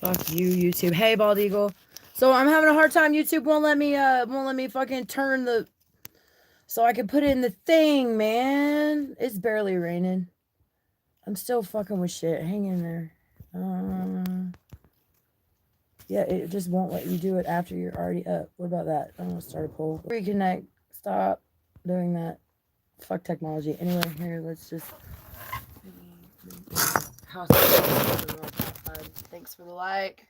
Fuck you, YouTube. Hey, Bald Eagle. So I'm having a hard time. YouTube won't let me fucking turn the, so I can put it in the thing, man. It's barely raining. I'm still fucking with shit. Hang in there. Yeah, it just won't let you do it after you're already up. What about that? I'm gonna start a poll. Reconnect. Stop doing that. Fuck technology. Anyway, here, let's just. Thanks for the like.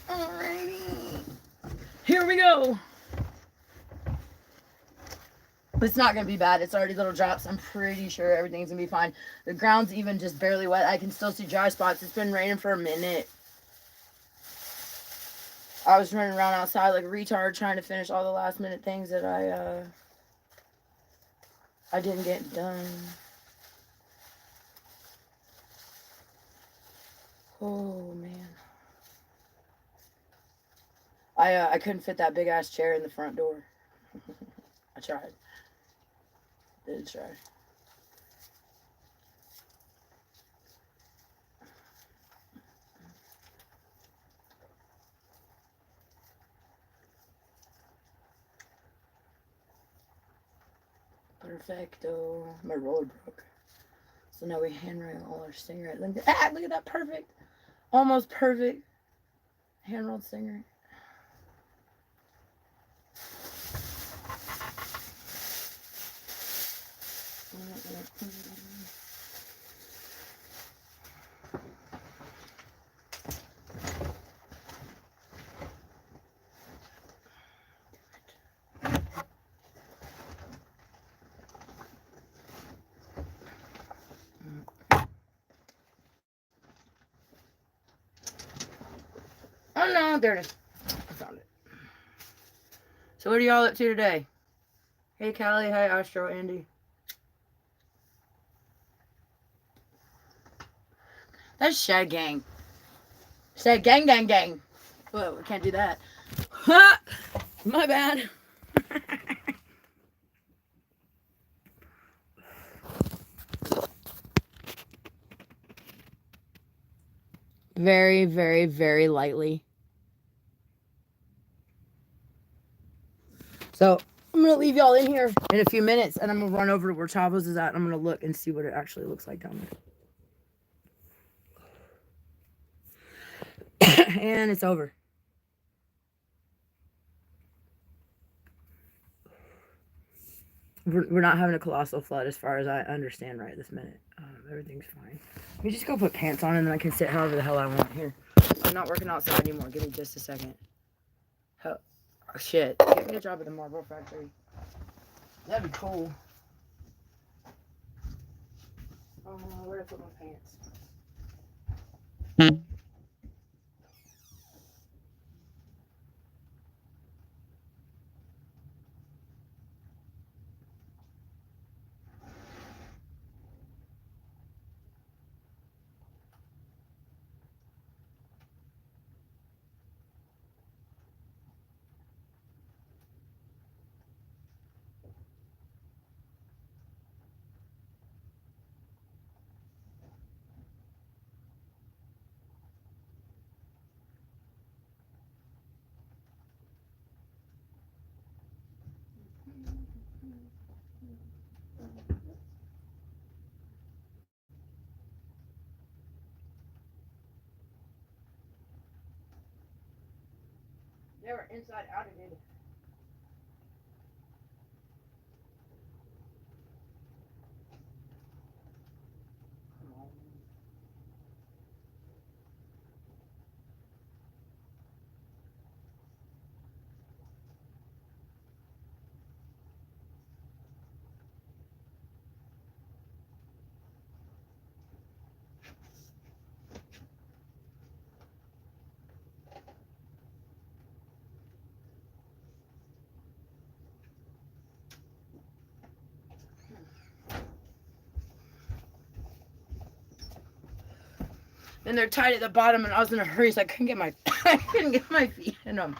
Alrighty. Here we go. It's not going to be bad. It's already little drops. I'm pretty sure everything's going to be fine. The ground's even just barely wet. I can still see dry spots. It's been raining for a minute. I was running around outside like a retard trying to finish all the last minute things that I didn't get done. Oh, man. I couldn't fit that big ass chair in the front door. I tried. Did try. Perfecto. My roller broke. So now we handwrite all our stinger. Look at that. Perfect. Almost perfect. Hand rolled stinger. Oh no, there it is. I found it. So what are y'all up to today? Hey Callie, hi Astro, Andy. That's Shad Gang. Shad Gang Gang Gang. Whoa, we can't do that. Ha! My bad. Very, very, very lightly. So I'm going to leave y'all in here in a few minutes, and I'm going to run over to where Chavos is at, and I'm going to look and see what it actually looks like down there. And it's over. We're not having a colossal flood as far as I understand right this minute. Everything's fine. Let me just go put pants on, and then I can sit however the hell I want here. I'm not working outside anymore. Give me just a second. Oh, shit. Get me a job at the Marble Factory. That'd be cool. Oh, where did I put my pants? They were inside out of it. And they're tight at the bottom, and I was in a hurry, so I couldn't get my feet in them.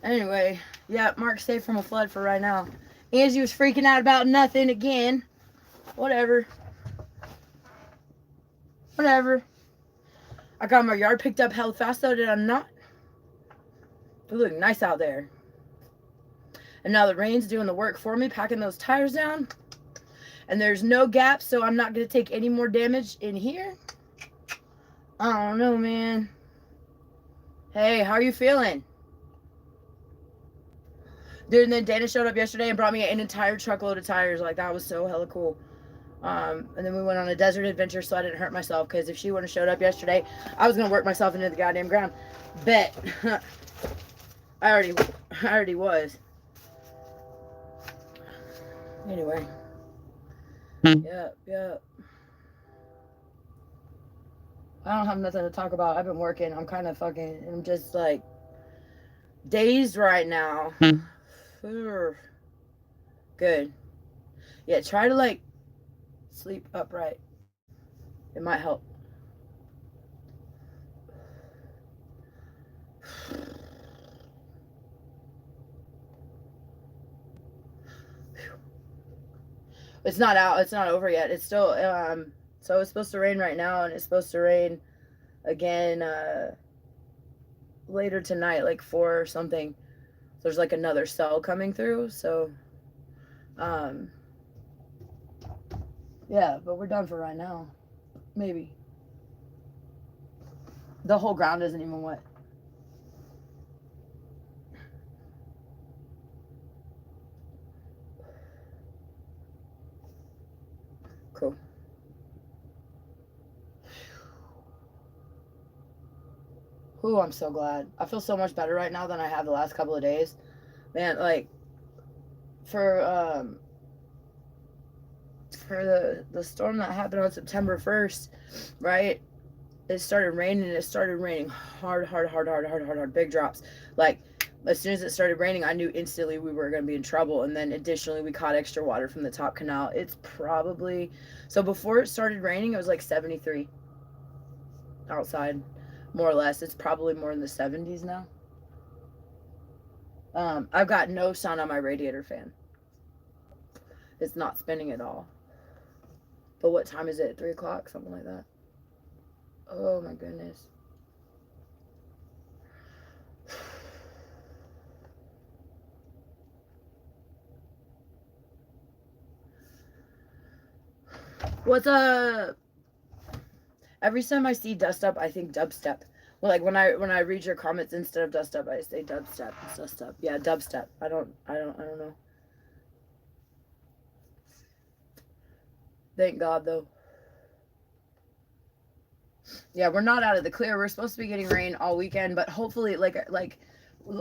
Anyway, yeah, Mark's safe from a flood for right now. Angie was freaking out about nothing again. Whatever. Whatever. I got my yard picked up hell fast though, did I not? It looked nice out there. And now the rain's doing the work for me, packing those tires down. And there's no gap, so I'm not going to take any more damage in here. I don't know, man. Hey, how are you feeling? Dude, and then Dana showed up yesterday and brought me an entire truckload of tires. Like, that was so hella cool. And then we went on a desert adventure so I didn't hurt myself. Because if she wouldn't have showed up yesterday, I was going to work myself into the goddamn ground. Bet. I already was. Anyway. Yep. I don't have nothing to talk about. I've been working. I'm kind of fucking, I'm just like dazed right now. Good. Yeah, try to like sleep upright. It might help. It's not out. It's not over yet. It's still, so it's supposed to rain right now, and it's supposed to rain again later tonight, like 4 or something. There's like another cell coming through, so yeah, but we're done for right now. Maybe. The whole ground isn't even wet. Cool. Ooh, I'm so glad. I feel so much better right now than I have the last couple of days. Man, like for the storm that happened on September 1st, right? It started raining, and it started raining hard, big drops. Like, as soon as it started raining, I knew instantly we were going to be in trouble. And then additionally, we caught extra water from the top canal. It's probably, so before it started raining, it was like 73 outside, more or less. It's probably more in the 70s now. I've got no sun on my radiator fan. It's not spinning at all. But what time is it? 3 o'clock? Something like that. Oh my goodness. What's up? Every time I see dust up, I think dubstep. Well, like when I read your comments, instead of dust up, I say dubstep. It's dust up. Yeah, dubstep. I don't know. Thank God though. Yeah, we're not out of the clear. We're supposed to be getting rain all weekend, but hopefully, like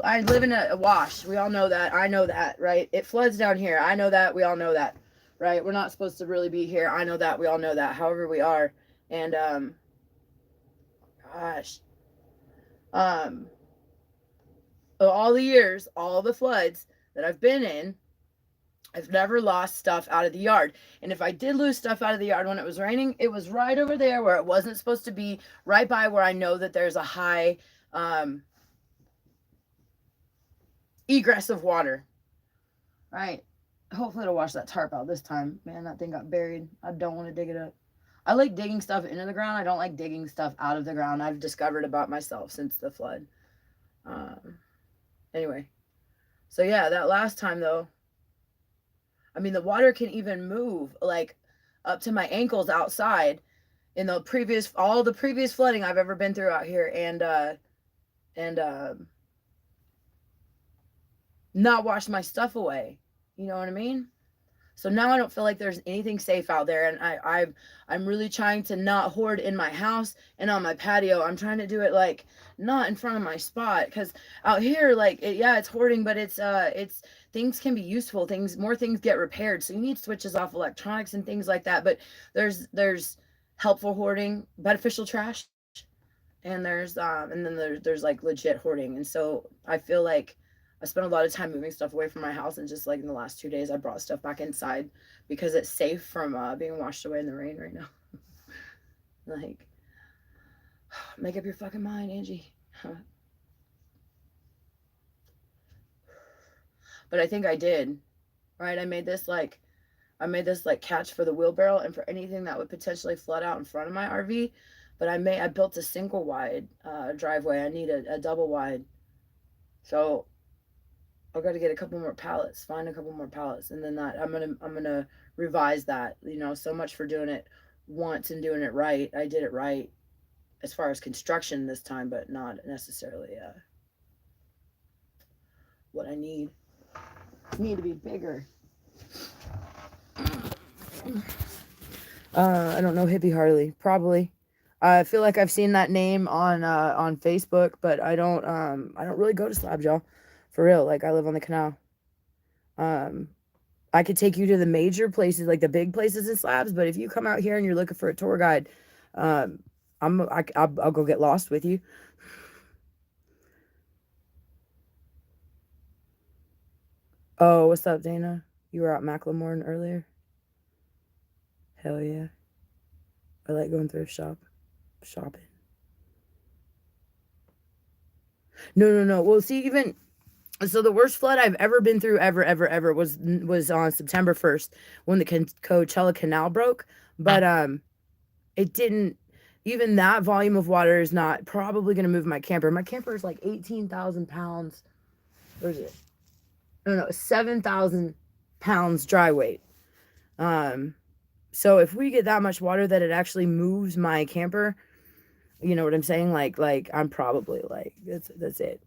I live in a wash. We all know that. I know that, right? It floods down here. I know that. We all know that, right? We're not supposed to really be here. I know that. We all know that. However, we are, and gosh, all the years, all the floods that I've been in, I've never lost stuff out of the yard. And if I did lose stuff out of the yard when it was raining, it was right over there where it wasn't supposed to be, right by where I know that there's a high egress of water. Right? Hopefully it'll wash that tarp out this time. Man, that thing got buried. I don't want to dig it up. I like digging stuff into the ground. I don't like digging stuff out of the ground. I've discovered about myself since the flood. Anyway. So yeah, that last time though, I mean, the water can even move like up to my ankles outside in all the previous flooding I've ever been through out here, and not wash my stuff away. You know what I mean? So now I don't feel like there's anything safe out there, and I'm really trying to not hoard in my house and on my patio. I'm trying to do it like not in front of my spot, because out here, like it's hoarding, but it's things can be useful. More things get repaired, so you need switches off electronics and things like that. But there's helpful hoarding, beneficial trash, and there's like legit hoarding. And so I feel like I spent a lot of time moving stuff away from my house, and just like in the last 2 days, I brought stuff back inside because it's safe from being washed away in the rain right now. Like, make up your fucking mind, Angie. But I think I did, right? I made this like I made this like catch for the wheelbarrow and for anything that would potentially flood out in front of my RV. But I built a single wide driveway. I need a double wide. So I've got to get a couple more pallets, find a couple more pallets, and then I'm gonna revise that. You know, so much for doing it once and doing it right. I did it right as far as construction this time, but not necessarily what I need. Need to be bigger. I don't know Hippie Harley. Probably. I feel like I've seen that name on Facebook, but I don't really go to slabs, y'all. For real. Like I live on the canal. I could take you to the major places, like the big places in slabs, but if you come out here and you're looking for a tour guide, I'll go get lost with you. Oh, what's up, Dana? You were out Macklemore earlier? Hell yeah. I like going thrift shopping. No. Well, see, even so, the worst flood I've ever been through, ever, was on September 1st when the Coachella Canal broke. But it didn't. Even that volume of water is not probably going to move my camper. My camper is like 18,000 pounds. Where is it? No, 7,000 pounds dry weight. So if we get that much water that it actually moves my camper, you know what I'm saying? Like I'm probably like that's it.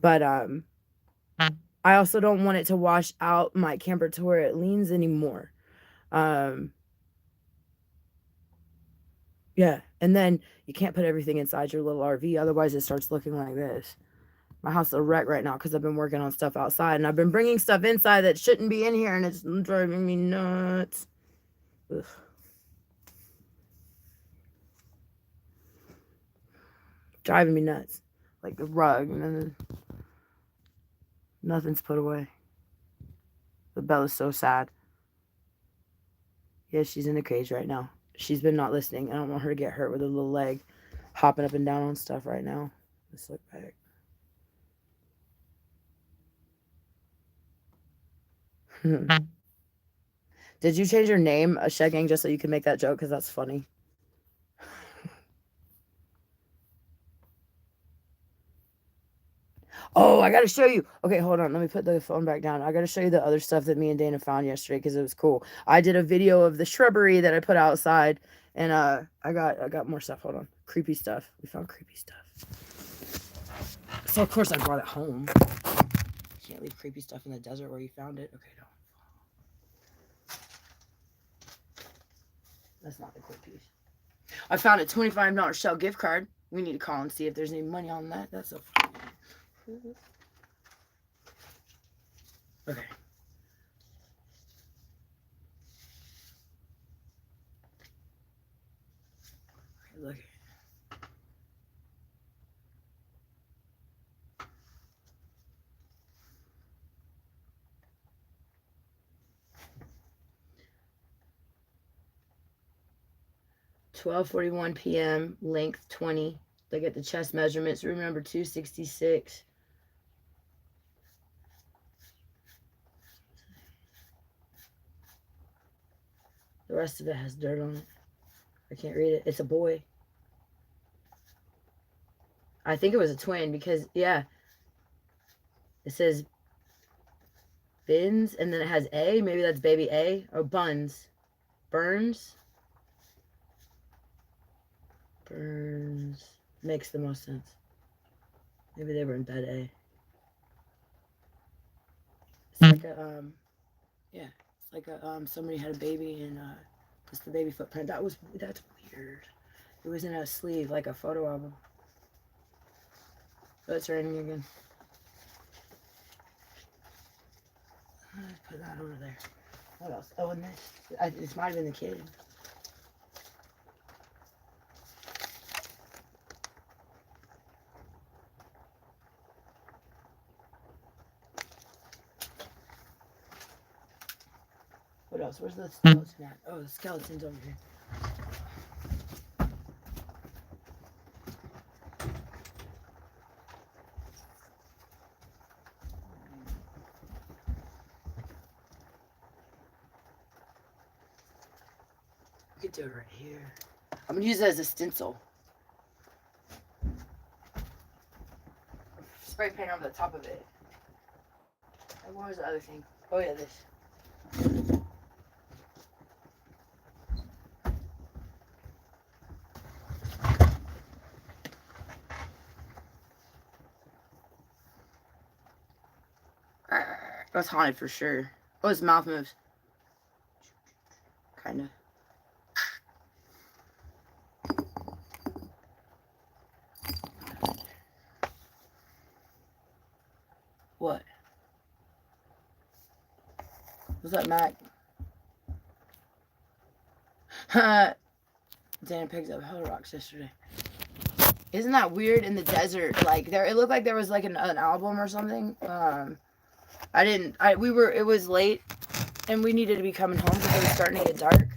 But I also don't want it to wash out my camper to where it leans anymore. Yeah, and then you can't put everything inside your little RV, otherwise it starts looking like this. My house is a wreck right now because I've been working on stuff outside, and I've been bringing stuff inside that shouldn't be in here, and it's driving me nuts. Ugh. Driving me nuts. Like the rug, and then nothing's put away. The Bella's so sad. Yeah, she's in a cage right now. She's been not listening. I don't want her to get hurt with her little leg hopping up and down on stuff right now. Let's look back. Did you change your name, Shed Gang, just so you can make that joke? Because that's funny. Oh, I got to show you. Okay, hold on. Let me put the phone back down. I got to show you the other stuff that me and Dana found yesterday because it was cool. I did a video of the shrubbery that I put outside, and I got more stuff. Hold on. Creepy stuff. We found creepy stuff. So, of course, I brought it home. Can't leave creepy stuff in the desert where you found it. Okay, no. That's not the quick piece. I found a $25 Shell gift card. We need to call and see if there's any money on that. That's a... Okay. Look. 12:41 p.m. Length 20. Look at the chest measurements. Room number 266. The rest of it has dirt on it. I can't read it. It's a boy. I think it was a twin because, yeah. It says Bins, and then it has A. Maybe that's baby A. Or Buns. Burns. Burns. Makes the most sense. Maybe they were in bed A. It's like a, yeah. It's like a, somebody had a baby and, just the baby footprint. That's weird. It was in a sleeve, like a photo album. Oh, it's raining again. Let's put that over there. What else? Oh, and this might have been the kid. What else? Where's the skeleton at? Oh, the skeleton's over here. do it right here. I'm gonna use it as a stencil. Spray paint over the top of it. And what was the other thing? Oh yeah, this. That's haunted for sure. Oh, his mouth moves. Kinda. What? What's up, Mac? Dan picked up hell rocks yesterday. Isn't that weird? In the desert, like there, it looked like there was like an album or something. It was late, and we needed to be coming home because it was starting to get dark.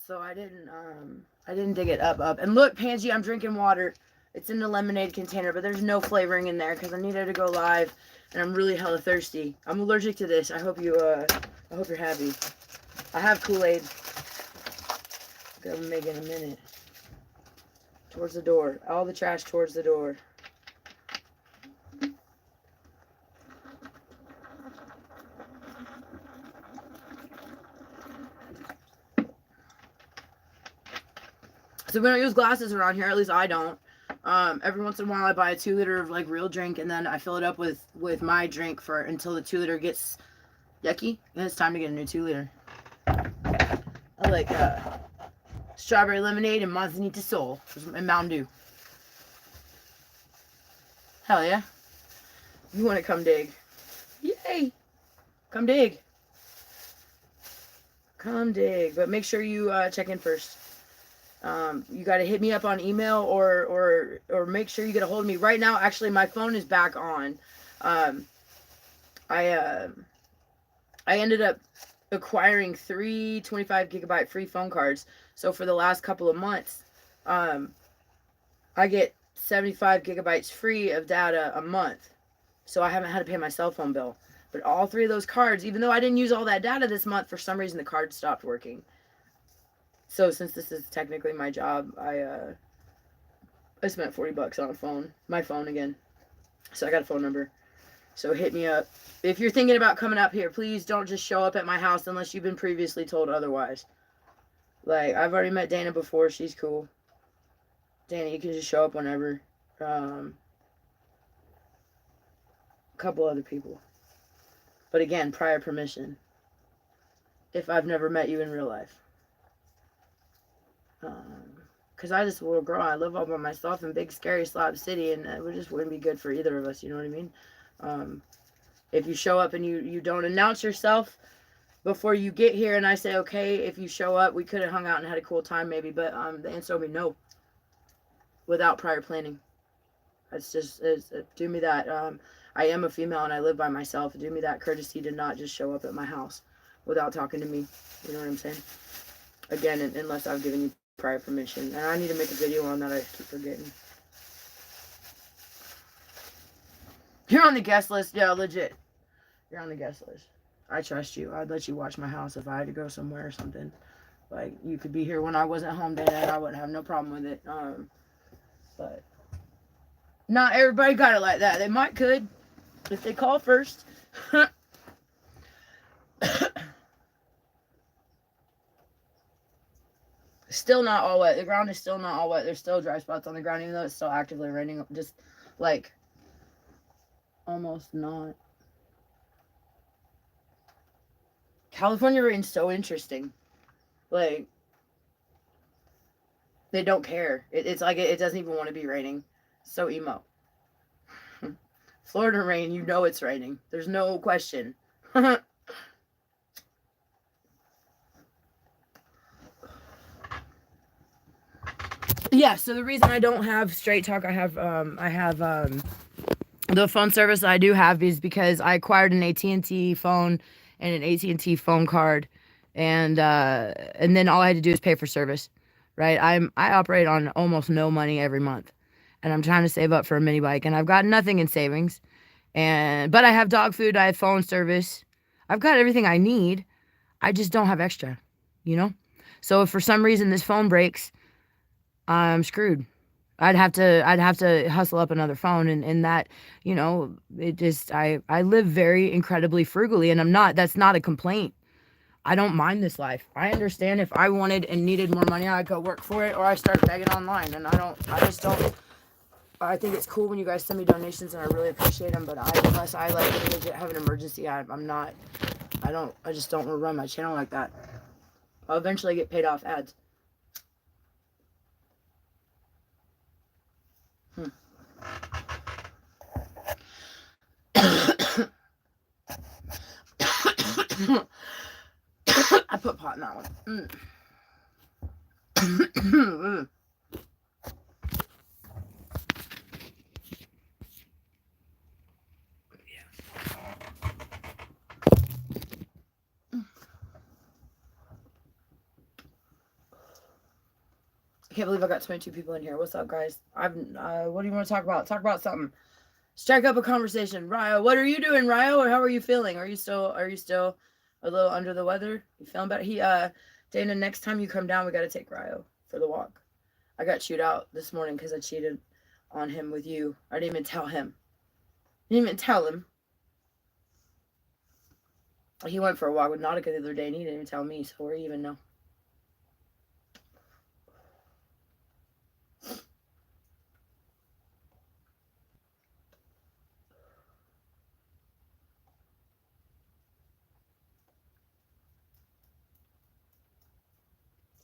So I didn't dig it up. And look, Pansy, I'm drinking water. It's in the lemonade container, but there's no flavoring in there because I needed to go live, and I'm really hella thirsty. I'm allergic to this. I hope you're happy. I have Kool-Aid. I'm gonna make it in a minute. Towards the door. All the trash towards the door. So we don't use glasses around here. At least I don't. Every once in a while I buy a 2 liter of like real drink, and then I fill it up with my drink for until the 2 liter gets yucky, and it's time to get a new 2 liter. I like strawberry lemonade and Manzanita Sol and Mountain Dew. Hell yeah. You want to come dig? Yay! Come dig. Come dig. But make sure you check in first. You got to hit me up on email or make sure you get a hold of me. Right now, actually, my phone is back on. I ended up acquiring 3 25 gigabyte free phone cards. So for the last couple of months, I get 75 gigabytes free of data a month. So I haven't had to pay my cell phone bill. But all 3 of those cards, even though I didn't use all that data this month, for some reason the card stopped working. So since this is technically my job, I spent $40 on my phone again. So I got a phone number. So hit me up. If you're thinking about coming up here, please don't just show up at my house unless you've been previously told otherwise. Like, I've already met Dana before. She's cool. Dana, you can just show up whenever. A couple other people. But again, prior permission. If I've never met you in real life. Because I just a little girl. I live all by myself in big, scary Slab City, and it just wouldn't be good for either of us. You know what I mean? If you show up and you don't announce yourself before you get here, and I say, okay, if you show up, we could have hung out and had a cool time maybe, but the answer will be no. Without prior planning. Do me that. I am a female and I live by myself. Do me that courtesy to not just show up at my house without talking to me. You know what I'm saying? Again, unless I've given you prior permission. And I need to make a video on that. I keep forgetting. You're on the guest list. Yeah, legit. You're on the guest list. I trust you. I'd let you watch my house if I had to go somewhere or something. Like, you could be here when I wasn't home, Dana, and I wouldn't have no problem with it. But not everybody got it like that. They might could if they call first. Still not all wet. The ground is still not all wet. There's still dry spots on the ground, even though it's still actively raining. Just like almost not. California rain's so interesting. Like, they don't care. It's like it doesn't even want to be raining. So emo. Florida rain, you know it's raining. There's no question. Yeah, so the reason I don't have Straight Talk, I have the phone service I do have is because I acquired an AT&T phone and an AT&T phone card, and then all I had to do is pay for service, right? I operate on almost no money every month, and I'm trying to save up for a mini bike, and I've got nothing in savings, but I have dog food, I have phone service, I've got everything I need, I just don't have extra, you know? So if for some reason this phone breaks, I'm screwed. I'd have to hustle up another phone, and that, it just, I live very incredibly frugally, and that's not a complaint. I don't mind this life. I understand if I wanted and needed more money, I'd go work for it, or I start begging online, and I just don't. I think it's cool when you guys send me donations, and I really appreciate them, but unless I like legit have an emergency, I'm not, I just don't run my channel like that. I'll eventually get paid off ads. I put pot in that one. I can't believe I got 22 people in here. What's up, guys? What do you want to talk about? Talk about something. Strike up a conversation. Ryo, what are you doing, Ryo? Or how are you feeling? Are you still a little under the weather? You feeling better? Dana, next time you come down, we got to take Ryo for the walk. I got chewed out this morning because I cheated on him with you. I didn't even tell him. He went for a walk with Nautica the other day, and he didn't even tell me, so we even know.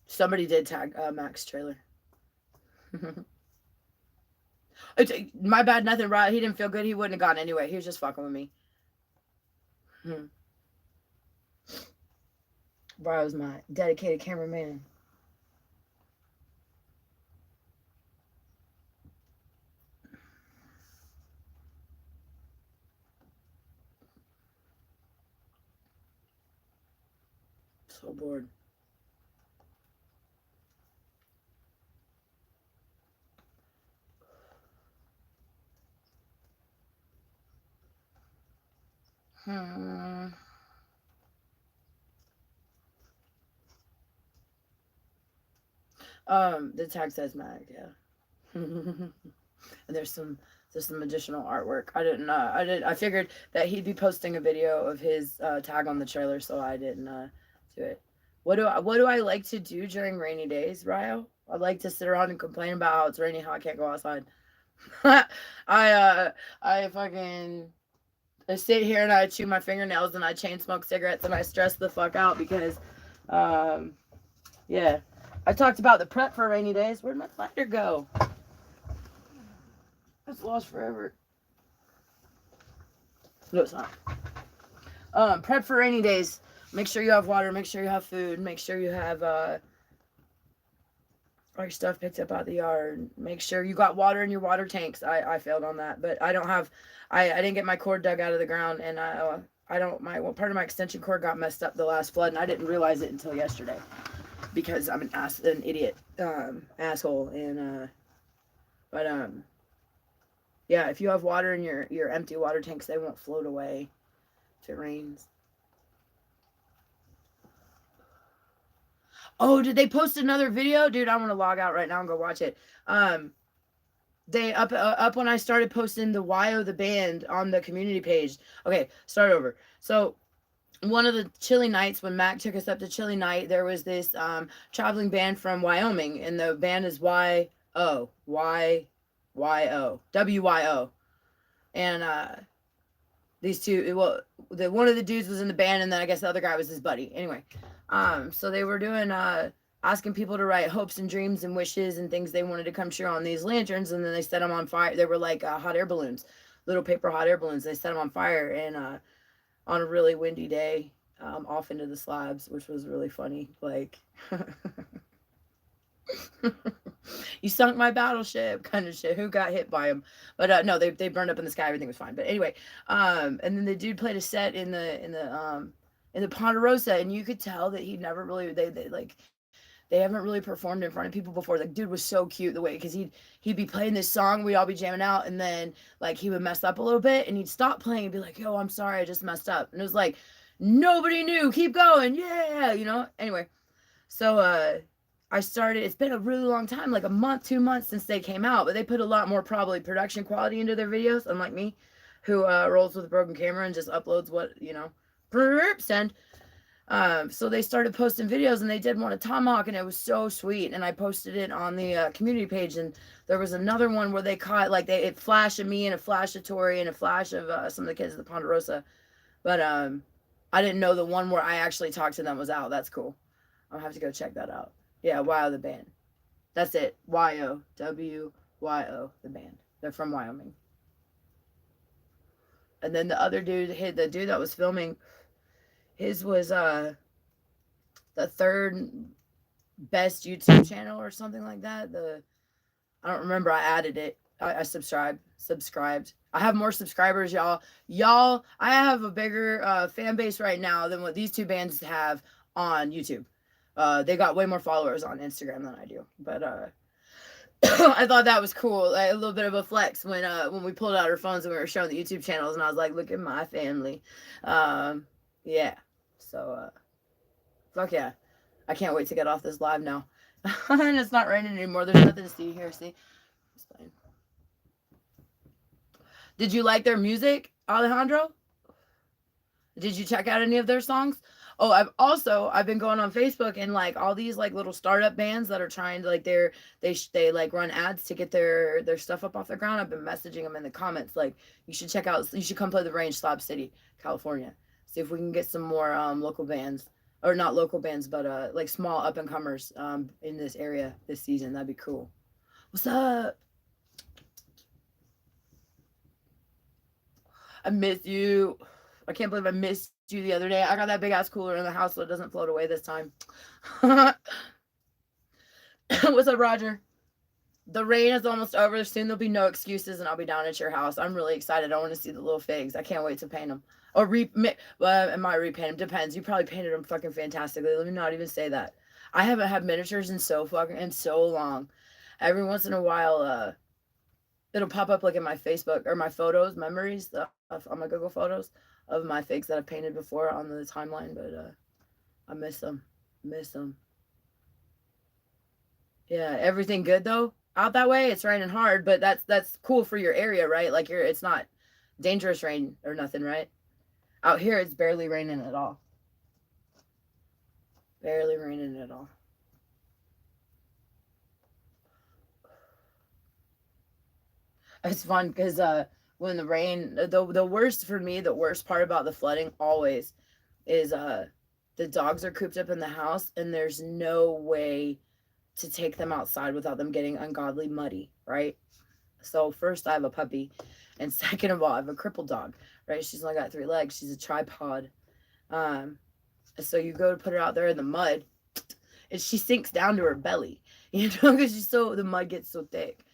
Somebody did tag Mac's trailer. My bad, nothing, right? He didn't feel good. He wouldn't have gone anyway. He was just fucking with me. Ryo's my dedicated cameraman. So bored. The tag says Mag, yeah. And there's some additional artwork. I figured that he'd be posting a video of his tag on the trailer, so I didn't do it. What do I like to do during rainy days, Ryo? I like to sit around and complain about how it's raining, how I can't go outside. I sit here and I chew my fingernails and I chain smoke cigarettes and I stress the fuck out because, yeah. I talked about the prep for rainy days. Where'd my lighter go? It's lost forever. No, it's not. Prep for rainy days. Make sure you have water. Make sure you have food. Make sure you have all your stuff picked up out of the yard. Make sure you got water in your water tanks. I failed on that, but I don't have. I didn't get my cord dug out of the ground, and part of my extension cord got messed up the last flood, and I didn't realize it until yesterday because I'm an idiot asshole, and yeah, if you have water in your empty water tanks, they won't float away if it rains. Oh, did they post another video? Dude, I want to log out right now and go watch it. They up when I started posting the YO the band on the community page. Okay, start over. So one of the Chili Nights, when Mac took us up to Chili Night, there was this traveling band from Wyoming, and the band is WYO. And these two, well, one of the dudes was in the band, and then I guess the other guy was his buddy. Anyway, so they were doing asking people to write hopes and dreams and wishes and things they wanted to come true on these lanterns, and then they set them on fire. They were like hot air balloons, little paper hot air balloons. They set them on fire, and on a really windy day, off into the slabs, which was really funny. Like, you sunk my battleship kind of shit. Who got hit by them? But no, they burned up in the sky. Everything was fine. But anyway, and then the dude played a set in the Ponderosa, and you could tell that he never really they haven't really performed in front of people before. Like, dude was so cute the way, because he'd be playing this song, we'd all be jamming out, and then like he would mess up a little bit, and he'd stop playing and be like, "Yo, I'm sorry, I just messed up." And it was like, nobody knew, keep going, yeah, you know. Anyway, So I started, it's been a really long time, like a month, 2 months since they came out, but they put a lot more probably production quality into their videos, unlike me, who rolls with a broken camera and just uploads what, send. So they started posting videos, and they did one of Tomahawk, and it was so sweet. And I posted it on the community page, and there was another one where they caught, like, it flash of me and a flash of Tori and a flash of some of the kids at the Ponderosa. But I didn't know the one where I actually talked to them was out. That's cool. I'll have to go check that out. Yeah, YO the band. That's it. YO. WYO the band. They're from Wyoming. And then the other dude, the dude that was filming, his was the third best YouTube channel or something like that. I don't remember. I added it. I subscribed. I have more subscribers, y'all. I have a bigger fan base right now than what these two bands have on YouTube. They got way more followers on Instagram than I do. But I thought that was cool. Like, a little bit of a flex when we pulled out our phones and we were showing the YouTube channels, and I was like, look at my family. Yeah. So fuck yeah. I can't wait to get off this live now. And it's not raining anymore. There's nothing to see here. See? It's fine. Did you like their music, Alejandro? Did you check out any of their songs? Oh, I've been going on Facebook, and like all these like little startup bands that are trying to, like, they like run ads to get their stuff up off the ground. I've been messaging them in the comments, like, you should come play the Range, Slab City, California. See if we can get some more local bands, or not local bands, but like small up and comers in this area this season. That'd be cool. What's up? I miss you. I can't believe I missed you the other day. I got that big ass cooler in the house so it doesn't float away this time. What's up, Roger? The rain is almost over. Soon there'll be no excuses, and I'll be down at your house. I'm really excited. I want to see the little figs. I can't wait to paint them. Or I might repaint them. Depends. You probably painted them fucking fantastically. Let me not even say that. I haven't had miniatures in so long. Every once in a while, it'll pop up like in my Facebook or my photos, memories on my Google Photos of my figs that I've painted before on the timeline. But I miss them. Yeah, everything good though out that way. It's raining hard, but that's cool for your area, right? Like, it's not dangerous rain or nothing, right? Out here, it's barely raining at all. Barely raining at all. It's fun because when the rain, the worst for me, the worst part about the flooding always is the dogs are cooped up in the house, and there's no way to take them outside without them getting ungodly muddy, right? So first, I have a puppy, and second of all, I have a crippled dog, right? She's only got 3 legs. She's a tripod. So you go to put her out there in the mud, and she sinks down to her belly, because the mud gets so thick.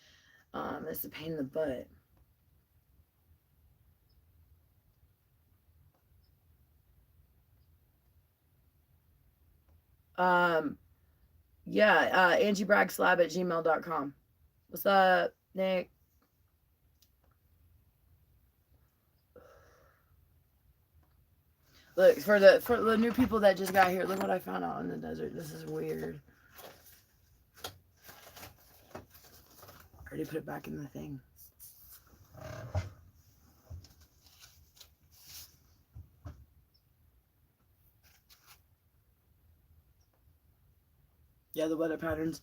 It's a pain in the butt. Yeah, angiebraggslab@gmail.com. What's up, Nick? Look, for the new people that just got here, look what I found out in the desert. This is weird. I already put it back in the thing. Yeah, the weather patterns.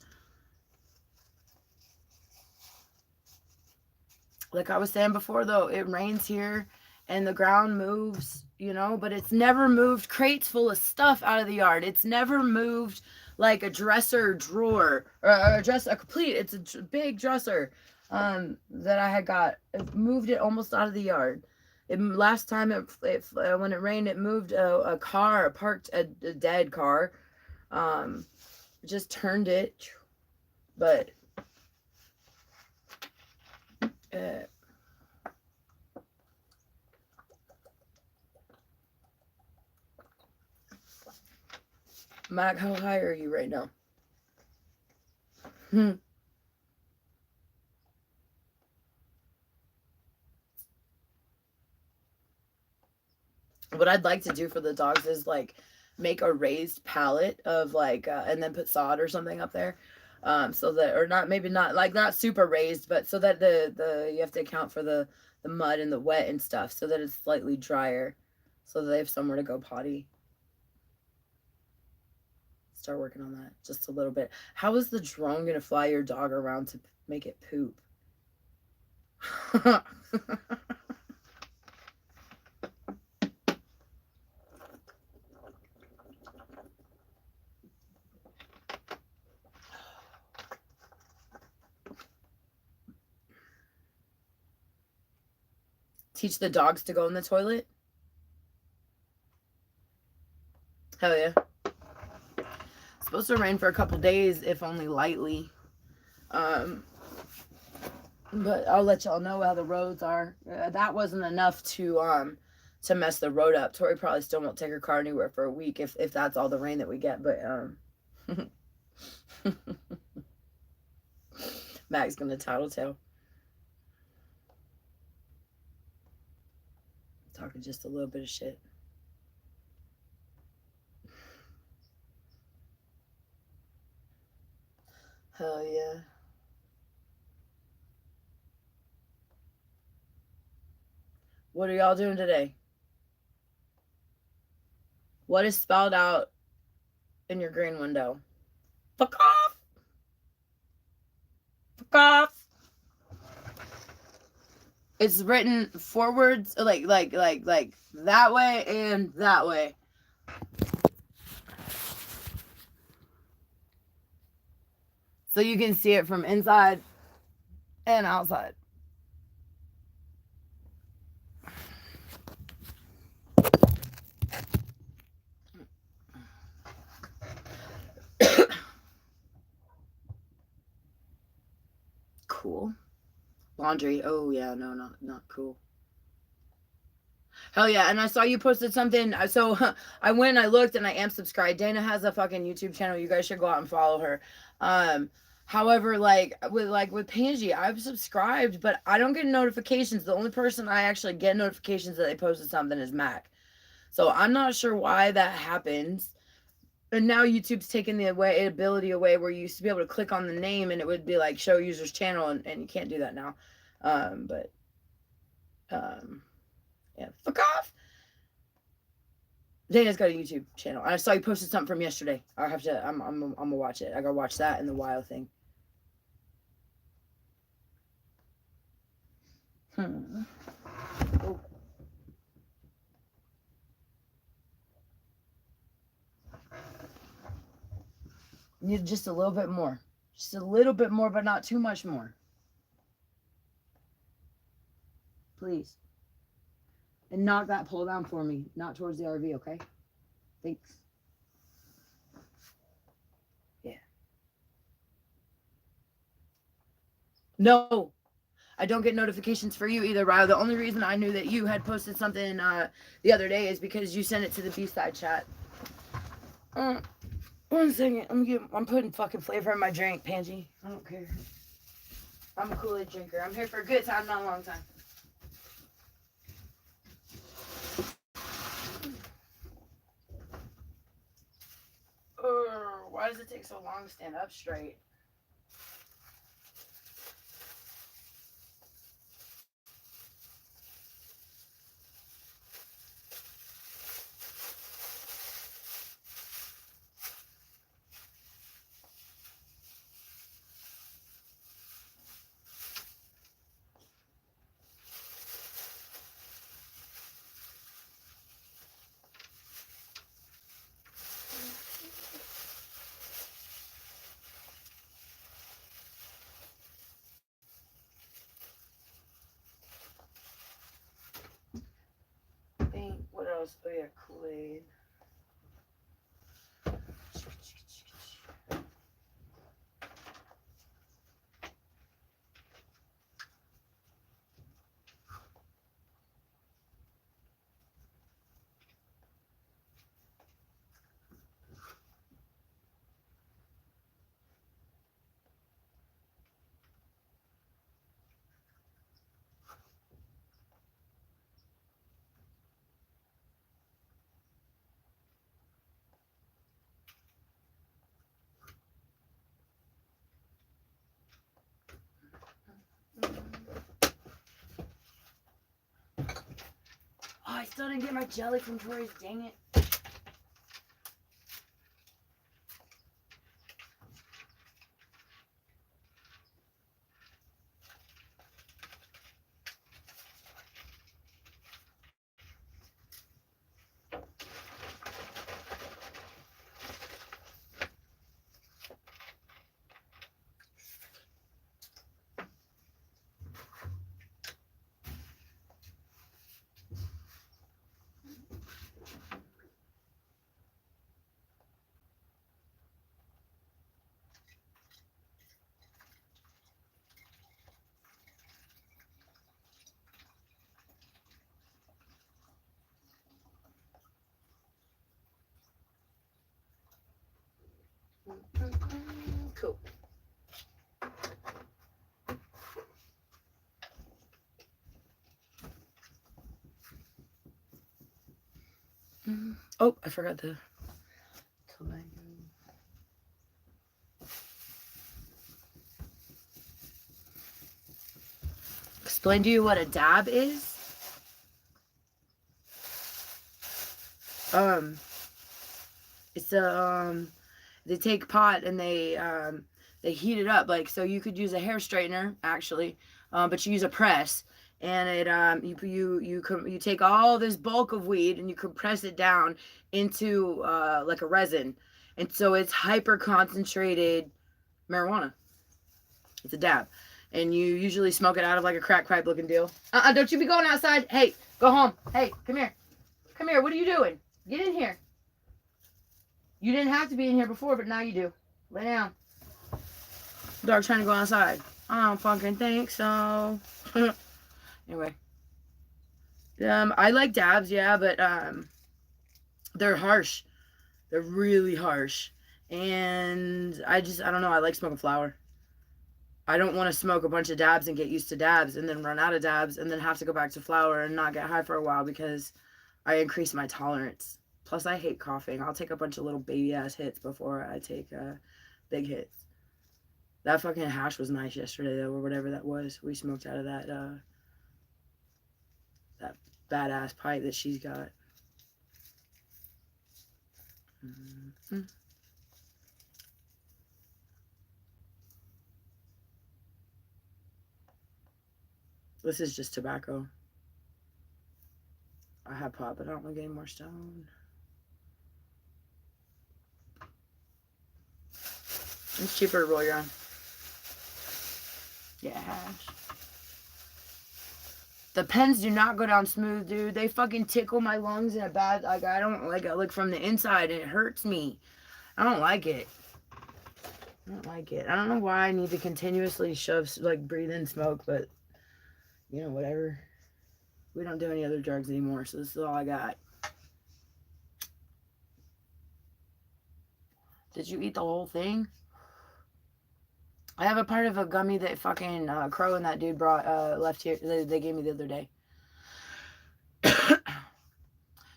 Like I was saying before, though, it rains here and the ground moves, but it's never moved crates full of stuff out of the yard. It's never moved like a dresser drawer or it's a big dresser that I had got. It moved it almost out of the yard. Last time when it rained, it moved a car, a dead car. Just turned it, but Mac, how high are you right now? What I'd like to do for the dogs is like make a raised pallet of like, and then put sod or something up there. So that, or not, maybe not like not super raised, but so that you have to account for the mud and the wet and stuff, so that it's slightly drier, so that they have somewhere to go potty. Start working on that just a little bit. How is the drone gonna fly your dog around to make it poop? Teach the dogs to go in the toilet? Hell yeah. It's supposed to rain for a couple days, if only lightly. But I'll let y'all know how the roads are. That wasn't enough to mess the road up. Tori probably still won't take her car anywhere for a week if that's all the rain that we get. But Mac's gonna tattletale. Talking just a little bit of shit. Hell yeah. What are y'all doing today? What is spelled out in your green window? Fuck off! Fuck off! It's written forwards, like that way and that way. So you can see it from inside and outside. Cool. Laundry. Oh yeah, no, not cool. Hell yeah, and I saw you posted something. So I went and I looked and I am subscribed. Dana has a fucking YouTube channel. You guys should go out and follow her. However, like with Pangie, I've subscribed, but I don't get notifications. The only person I actually get notifications that they posted something is Mac. So I'm not sure why that happens. And now YouTube's taken the ability away where you used to be able to click on the name and it would be like show user's channel, and you can't do that now. Yeah, fuck off. Dana's got a YouTube channel. I saw you posted something from yesterday. I have to. I'm gonna watch it. I gotta watch that and the wild thing. Oh. Need just a little bit more. Just a little bit more, but not too much more. Please. And knock that pole down for me. Not towards the RV, okay? Thanks. Yeah. No. I don't get notifications for you either, Ryle. The only reason I knew that you had posted something the other day is because you sent it to the B-side chat. 1 second. I'm putting fucking flavor in my drink, Pangie. I don't care. I'm a Kool-Aid drinker. I'm here for a good time, not a long time. Why does it take so long to stand up straight? What else? Oh yeah, Kool-Aid. still didn't get my jelly from Tori's, dang it. Cool. Oh, I forgot the tomato. Explain to you what a dab is. It's a they take pot and they heat it up, like, so you could use a hair straightener actually, but you use a press, and it you take all this bulk of weed and you compress it down into like a resin, and so it's hyper concentrated marijuana. It's a dab, and you usually smoke it out of like a crack pipe looking deal. Don't you be going outside. Hey, go home. Hey, come here. Come here. What are you doing? Get in here. You didn't have to be in here before, but now you do. Lay down. Dog's trying to go outside. I don't fucking think so. Anyway. I like dabs, yeah, but they're harsh. They're really harsh. And I don't know, I like smoking flower. I don't want to smoke a bunch of dabs and get used to dabs and then run out of dabs and then have to go back to flower and not get high for a while because I increase my tolerance. Plus, I hate coughing. I'll take a bunch of little baby-ass hits before I take big hits. That fucking hash was nice yesterday, though, or whatever that was. We smoked out of that that badass pipe that she's got. Mm-hmm. This is just tobacco. I have pot, but I don't want to get any more stoned. It's cheaper to roll your own. Yeah, hash. The pens do not go down smooth, dude. They fucking tickle my lungs in a bad, like, I don't like it. Like, from the inside, and it hurts me. I don't like it. I don't like it. I don't know why I need to continuously breathe in smoke, but, you know, whatever. We don't do any other drugs anymore, so this is all I got. Did you eat the whole thing? I have a part of a gummy that fucking Crow and that dude brought left here. They gave me the other day.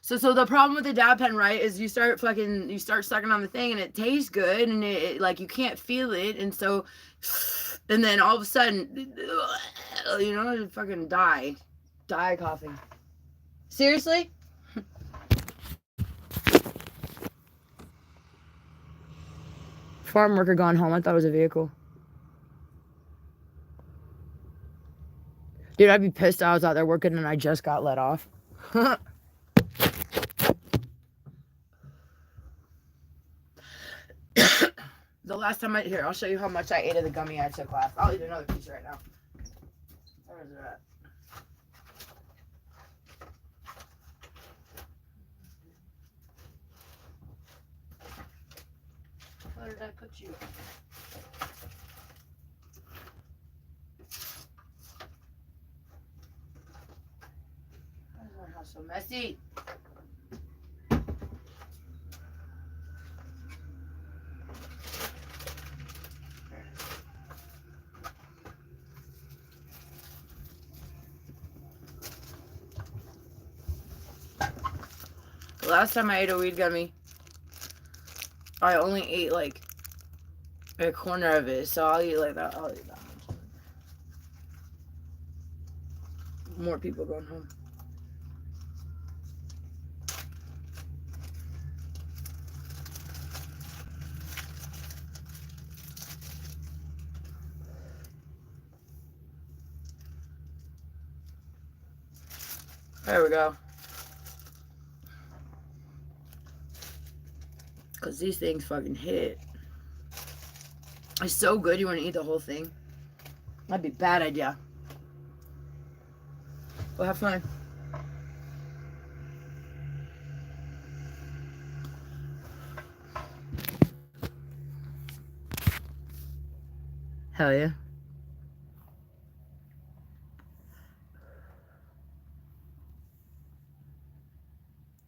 So the problem with the dab pen, right, is you start sucking on the thing and it tastes good and it like you can't feel it, and so, and then all of a sudden, you know, you fucking die coughing. Seriously? Farm worker gone home. I thought it was a vehicle. Dude, I'd be pissed I was out there working and I just got let off. The last time I'll show you how much I ate of the gummy I took last. I'll eat another piece right now. Where is it at? Where did I put you? Why is my house so messy? The last time I ate a weed gummy, I only ate like a corner of it, so I'll eat like that. I'll eat that much. More people going home. There we go. Because these things fucking hit. It's so good you want to eat the whole thing. That'd be a bad idea. Well, have fun. Hell yeah.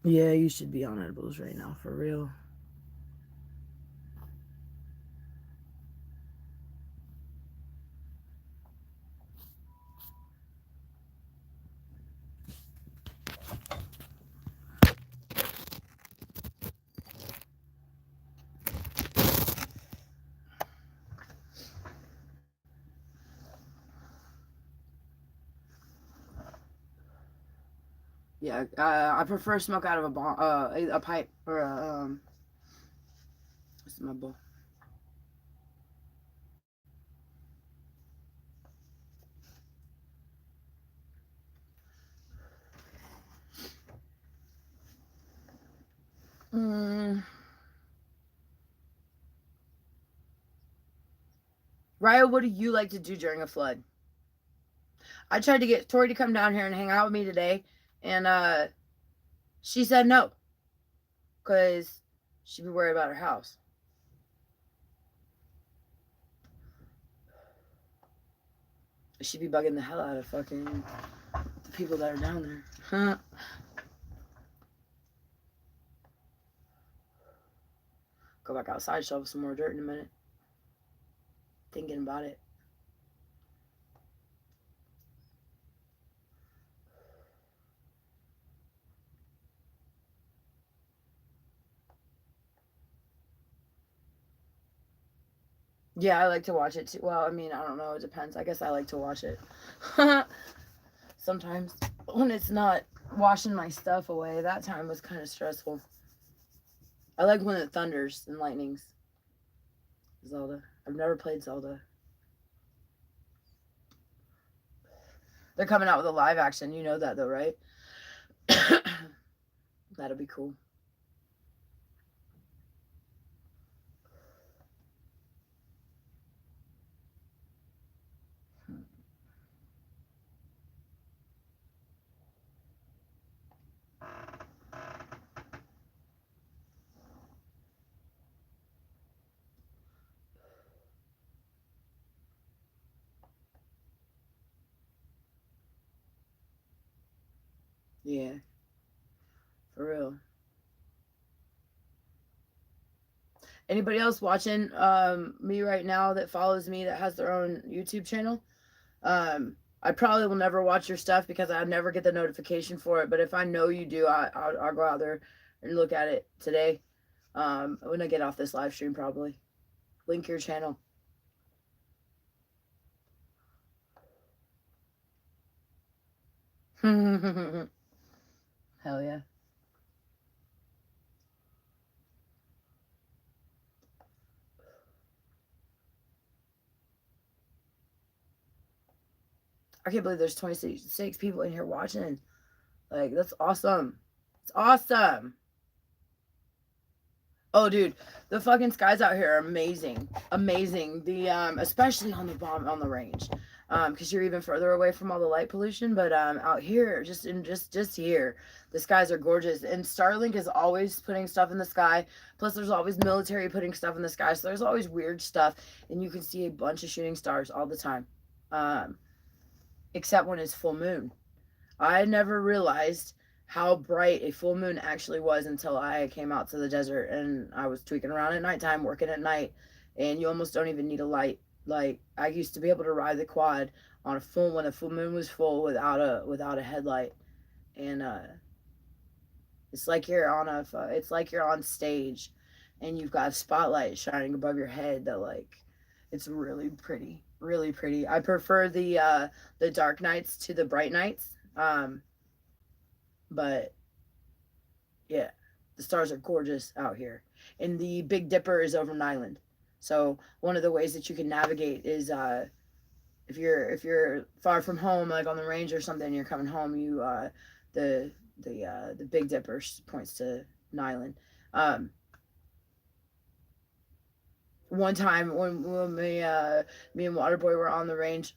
Yeah, you should be on edibles right now, for real. Yeah, I prefer smoke out of a pipe or what's my bowl? Raya, what do you like to do during a flood? I tried to get Tori to come down here and hang out with me today, and she said no, because she'd be worried about her house. She'd be bugging the hell out of fucking the people that are down there. Huh? Go back outside, shovel some more dirt in a minute. Thinking about it. Yeah, I like to watch it too. Well, I mean, I don't know. It depends. I guess I like to watch it. Sometimes when it's not washing my stuff away, that time was kind of stressful. I like when it thunders and lightnings. Zelda. I've never played Zelda. They're coming out with a live action. You know that though, right? That'll be cool. Yeah. For real. Anybody else watching me right now that follows me that has their own YouTube channel? I probably will never watch your stuff because I never get the notification for it. But if I know you do, I'll go out there and look at it today. When I get off this live stream, probably. Link your channel. Hell yeah. I can't believe there's 26 people in here watching. Like, that's awesome. It's awesome. Oh, dude, the fucking skies out here are amazing, amazing. The especially on the range, because you're even further away from all the light pollution. But out here, just here, the skies are gorgeous. And Starlink is always putting stuff in the sky. Plus, there's always military putting stuff in the sky. So there's always weird stuff, and you can see a bunch of shooting stars all the time, except when it's full moon. I never realized how bright a full moon actually was until I came out to the desert and I was tweaking around at nighttime, working at night, and you almost don't even need a light. Like, I used to be able to ride the quad on a full when a full moon was full without a headlight, and it's like you're on stage, and you've got a spotlight shining above your head that, like, it's really pretty, really pretty. I prefer the dark nights to the bright nights. But yeah, the stars are gorgeous out here. And the Big Dipper is over an island. So one of the ways that you can navigate is if you're far from home, like on the range or something, you're coming home, you the Big Dipper points to Nyland. Um, One time when me and Waterboy were on the range,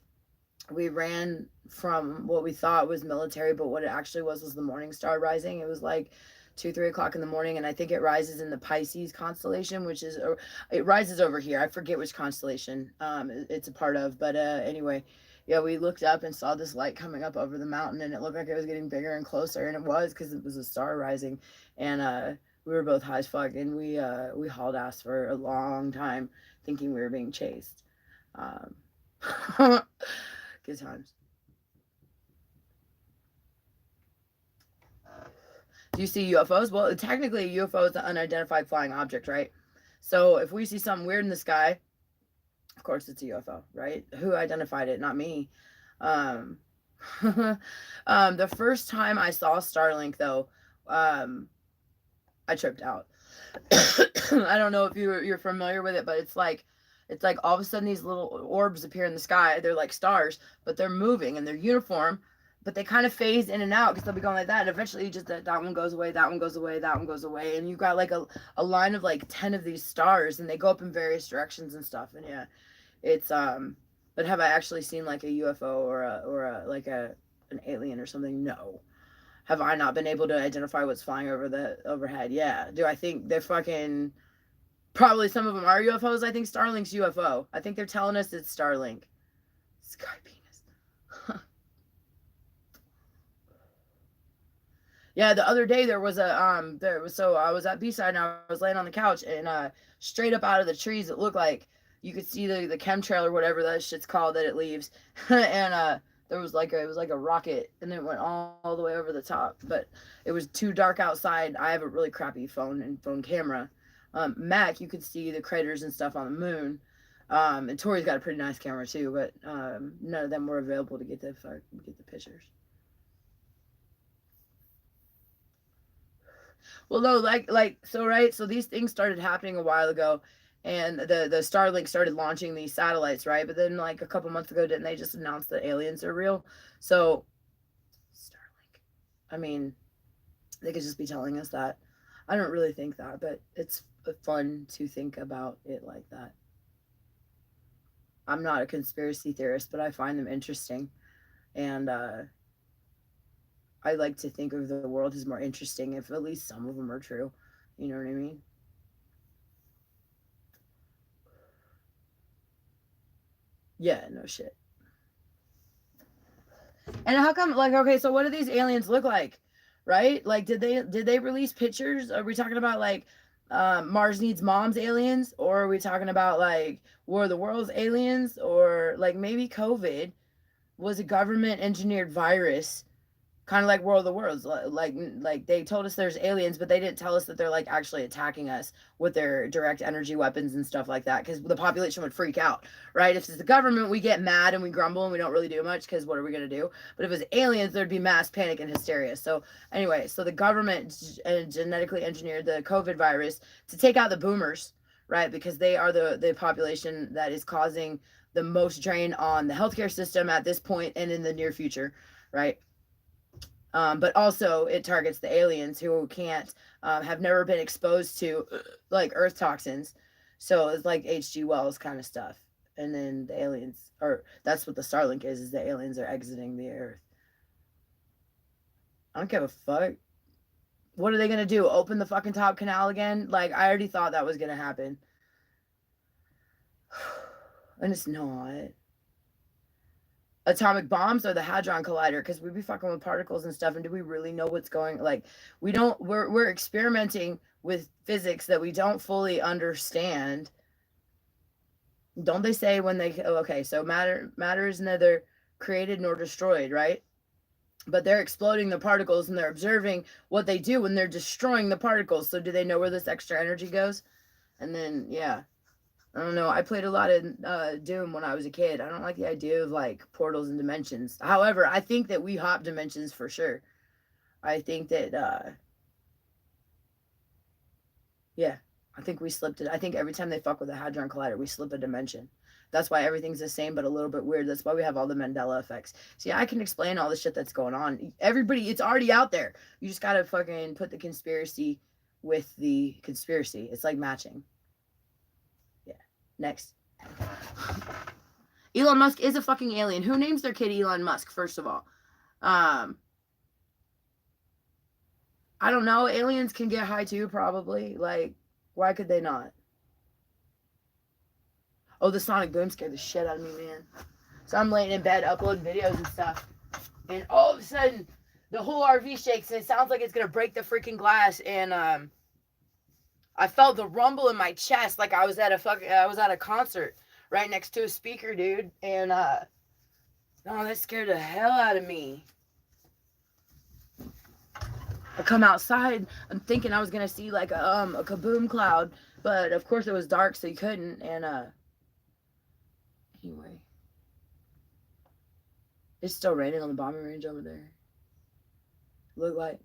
we ran from what we thought was military, but what it actually was the morning star rising. It was like 2, 3 o'clock in the morning, and I think it rises in the Pisces constellation, which is, or it rises over here. I forget which constellation it's a part of, but anyway, yeah, we looked up and saw this light coming up over the mountain, and it looked like it was getting bigger and closer, and it was because it was a star rising, and we were both high as fuck, and we hauled ass for a long time, thinking we were being chased. Um, Good times. Do you see UFOs? Well, technically, a UFO is an unidentified flying object, right? So if we see something weird in the sky, of course it's a UFO, right? Who identified it? Not me. Um, the first time I saw Starlink, though, I tripped out. I don't know if you're familiar with it, but it's like all of a sudden these little orbs appear in the sky. They're like stars, but they're moving and they're uniform, but they kind of phase in and out because they'll be going like that. And eventually, just that one goes away, that one goes away, that one goes away, and you got like a line of like 10 of these stars, and they go up in various directions and stuff. And yeah, it's But have I actually seen like a UFO or a like a an alien or something? No. Have I not been able to identify what's flying over the overhead? Yeah. Do I think they're fucking? Probably some of them are UFOs. I think Starlink's UFO. I think they're telling us it's Starlink. Sky penis. Yeah, the other day there was so I was at B-side and I was laying on the couch, and straight up out of the trees it looked like you could see the chemtrail or whatever that shit's called that it leaves. And there was it was like a rocket, and it went all the way over the top, but it was too dark outside. I have a really crappy phone camera. Mac, you could see the craters and stuff on the moon. And Tori's got a pretty nice camera too, but none of them were available to get the pictures. Well, no, so right, so these things started happening a while ago, and the Starlink started launching these satellites, right? But then like a couple months ago, didn't they just announce that aliens are real? So Starlink, I mean, they could just be telling us that. I don't really think that, but it's fun to think about it like that. I'm not a conspiracy theorist, but I find them interesting, and I like to think of the world as more interesting if at least some of them are true. You know what I mean? Yeah, no shit. And how come, like, okay, so what do these aliens look like? Right? Like, did they release pictures? Are we talking about like Mars Needs Moms aliens? Or are we talking about like War of the Worlds aliens? Or like maybe COVID was a government engineered virus, kind of like World of the Worlds. Like they told us there's aliens, but they didn't tell us that they're like actually attacking us with their direct energy weapons and stuff like that, because the population would freak out, right? If it's the government, we get mad and we grumble and we don't really do much because what are we going to do? But if it's aliens, there'd be mass panic and hysteria. So anyway, so the government genetically engineered the COVID virus to take out the boomers, right? Because they are the population that is causing the most drain on the healthcare system at this point and in the near future, right? But also it targets the aliens who can't have never been exposed to like earth toxins. So it's like H.G. Wells kind of stuff. And then the aliens, or that's what the Starlink is the aliens are exiting the earth. I don't give a fuck. What are they gonna do? Open the fucking top canal again? Like, I already thought that was gonna happen. And it's not. Atomic bombs or the hadron collider, because we'd be fucking with particles and stuff, and do we really know what's going, like, we're experimenting with physics that we don't fully understand. Don't they say when they, oh, okay, so matter is neither created nor destroyed, right? But they're exploding the particles and they're observing what they do when they're destroying the particles. So do they know where this extra energy goes? And then yeah, I don't know. I played a lot of Doom when I was a kid. I don't like the idea of like portals and dimensions. However, I think that we hop dimensions for sure. I think that yeah, I think we slipped it. I think every time they fuck with a hadron collider, we slip a dimension. That's why everything's the same, but a little bit weird. That's why we have all the Mandela effects. See, I can explain all the shit that's going on. Everybody, it's already out there. You just gotta fucking put the conspiracy with the conspiracy. It's like matching. Yeah. Next. Elon Musk is a fucking alien. Who names their kid Elon Musk, first of all? I don't know. Aliens can get high too, probably. Like, why could they not? Oh, the sonic boom scared the shit out of me, man. So I'm laying in bed uploading videos and stuff. And all of a sudden, the whole RV shakes and it sounds like it's going to break the freaking glass. And I felt the rumble in my chest like I was at a concert right next to a speaker, dude. And no, that scared the hell out of me. I come outside, I'm thinking I was going to see like a kaboom cloud. But of course it was dark, so you couldn't. And anyway, it's still raining on the bombing range over there. Look like,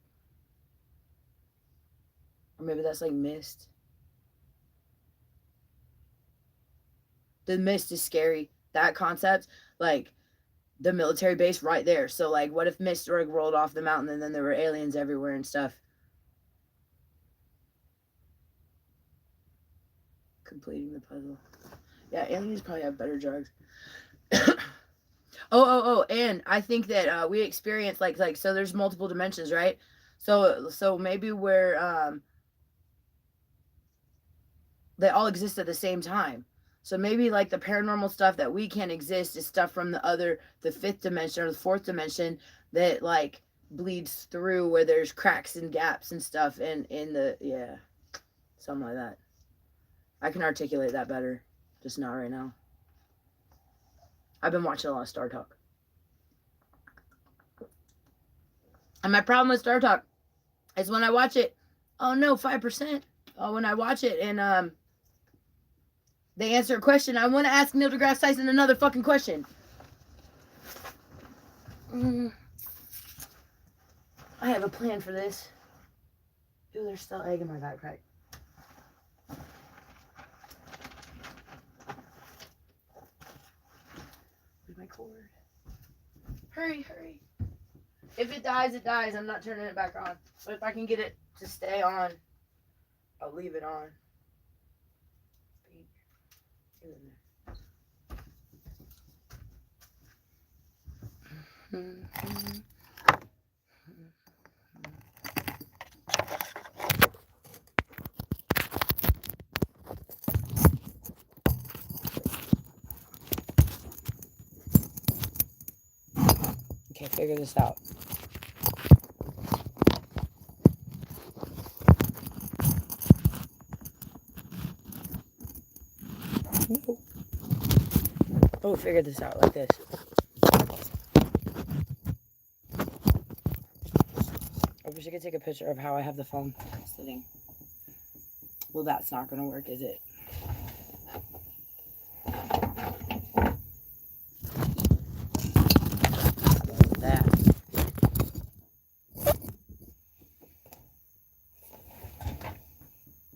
or maybe that's like mist. The mist is scary. That concept, like the military base right there. So like, what if mist rolled off the mountain and then there were aliens everywhere and stuff? Completing the puzzle. Yeah, aliens probably have better drugs. And I think that we experience like so there's multiple dimensions, right? So maybe where they all exist at the same time. So maybe like the paranormal stuff that we can't exist is stuff from the fifth dimension or the fourth dimension that like bleeds through where there's cracks and gaps and stuff in the, yeah, something like that. I can articulate that better, just not right now. I've been watching a lot of Star Talk. And my problem with Star Talk is when I watch it, oh no, 5%. Oh, when I watch it and they answer a question, I want to ask Neil deGrasse Tyson another fucking question. I have a plan for this. Ooh, there's still egg in my backpack. Where's my cord? Hurry, hurry. If it dies, it dies. I'm not turning it back on. But if I can get it to stay on, I'll leave it on. Okay, figure this out. Oh, figure this out like this. I wish I could take a picture of how I have the phone sitting. Well, that's not going to work, is it? That.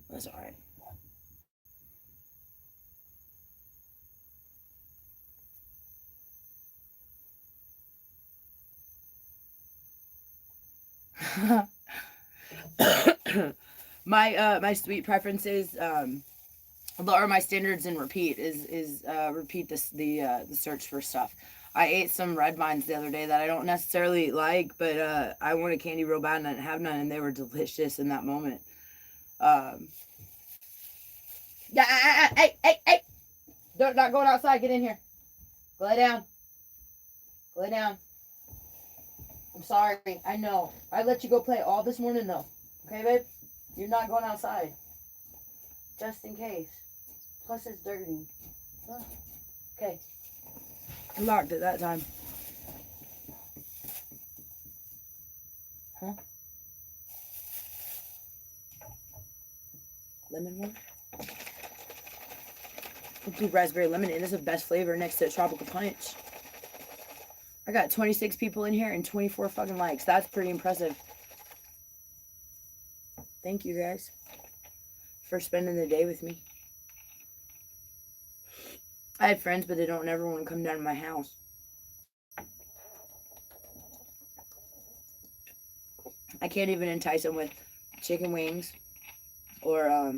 That's all right. My sweet preferences lower my standards and repeat repeat the search for stuff. I ate some red vines the other day that I don't necessarily like, but I wanted candy real bad and I didn't have none, and they were delicious in that moment. Yeah, hey! Don't not going outside. Get in here. Go lay down. Go lay down. I'm sorry. I know. I let you go play all this morning though. Okay, babe? You're not going outside. Just in case. Plus it's dirty. Huh. Okay. I locked it that time. Huh? Lemon one? We'll do raspberry lemonade. It's the best flavor next to tropical punch. I got 26 people in here and 24 fucking likes. That's pretty impressive. Thank you guys for spending the day with me. I have friends, but they don't never want to come down to my house. I can't even entice them with chicken wings or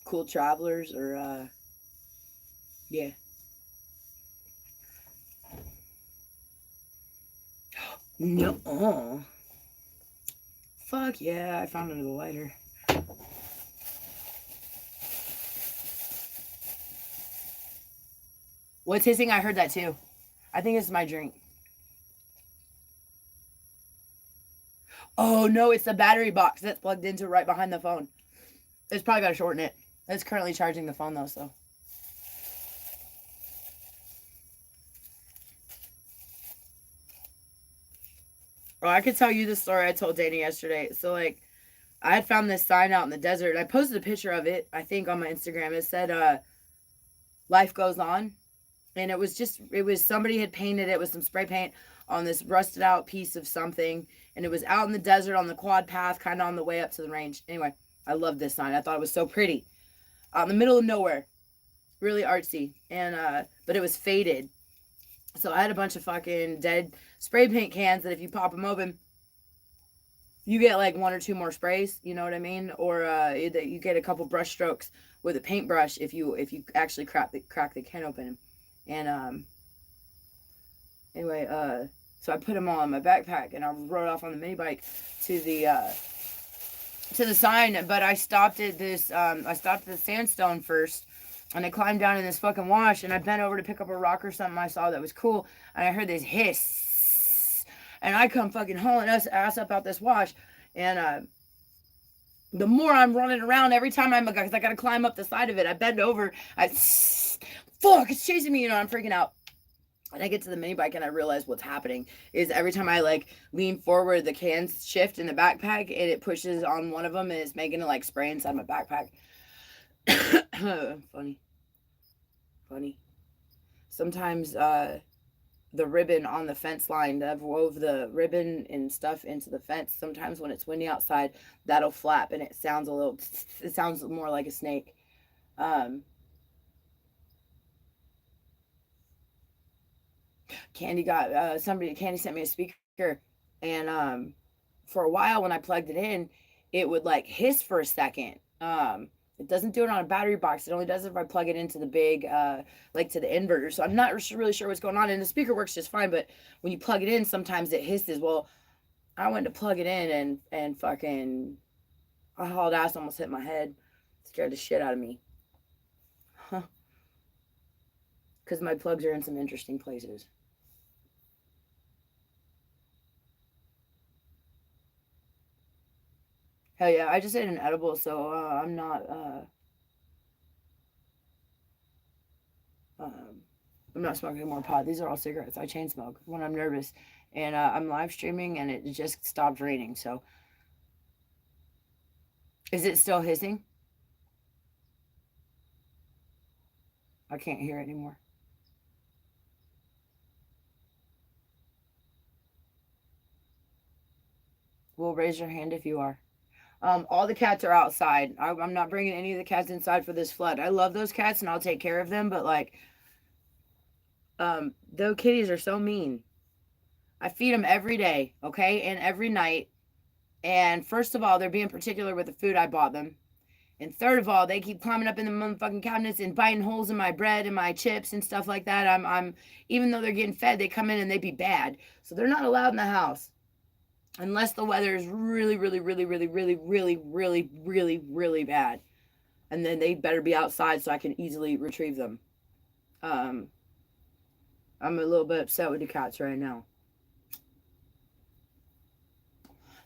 cool travelers or yeah. No. Oh. Fuck yeah, I found another lighter. What's hissing? I heard that too. I think it's my drink. Oh no, it's the battery box that's plugged into right behind the phone. It's probably got to shorten it. It's currently charging the phone though, so. Oh, I could tell you the story I told Danny yesterday. So like, I had found this sign out in the desert. I posted a picture of it, I think, on my Instagram. It said, "Life goes on," and it was somebody had painted it with some spray paint on this rusted out piece of something, and it was out in the desert on the quad path, kind of on the way up to the range. Anyway, I loved this sign. I thought it was so pretty, out in the middle of nowhere, really artsy, and but it was faded. So I had a bunch of fucking dead spray paint cans that if you pop them open, you get like one or two more sprays, you know what I mean? Or you get a couple brush strokes with a paintbrush if you actually crack the can open. And anyway, so I put them all in my backpack and I rode off on the mini bike to the sign, but I stopped at the sandstone first. And I climbed down in this fucking wash, and I bent over to pick up a rock or something I saw that was cool, and I heard this hiss, and I come fucking hauling ass up out this wash, and the more I'm running around, every time I gotta climb up the side of it, I bend over, fuck, it's chasing me, I'm freaking out. And I get to the mini bike and I realize what's happening is every time I like lean forward, the cans shift in the backpack and it pushes on one of them and it's making it like spray inside my backpack. Funny. Sometimes the ribbon on the fence line, I've wove the ribbon and stuff into the fence. Sometimes when it's windy outside, that'll flap and it sounds more like a snake. Candy sent me a speaker, and for a while when I plugged it in, it would like hiss for a second. It doesn't do it on a battery box. It only does it if I plug it into the big, like to the inverter. So I'm not really sure what's going on. And the speaker works just fine, but when you plug it in, sometimes it hisses. Well, I went to plug it in and fucking, I hauled ass, almost hit my head. Scared the shit out of me. Huh. Because my plugs are in some interesting places. Hell yeah, I just ate an edible, so I'm not I'm not smoking more pot. These are all cigarettes. I chain smoke when I'm nervous, and I'm live streaming, and it just stopped raining. So, is it still hissing? I can't hear it anymore. Well, raise your hand if you are. All the cats are outside. I'm not bringing any of the cats inside for this flood. I love those cats and I'll take care of them, but like, those kitties are so mean. I feed them every day, okay, and every night. And first of all, they're being particular with the food I bought them. And third of all, they keep climbing up in the motherfucking cabinets and biting holes in my bread and my chips and stuff like that. I'm even though they're getting fed, they come in and they be bad. So they're not allowed in the house unless the weather is really, really, really, really, really, really, really, really, really bad. And then they better be outside so I can easily retrieve them. I'm a little bit upset with the cats right now.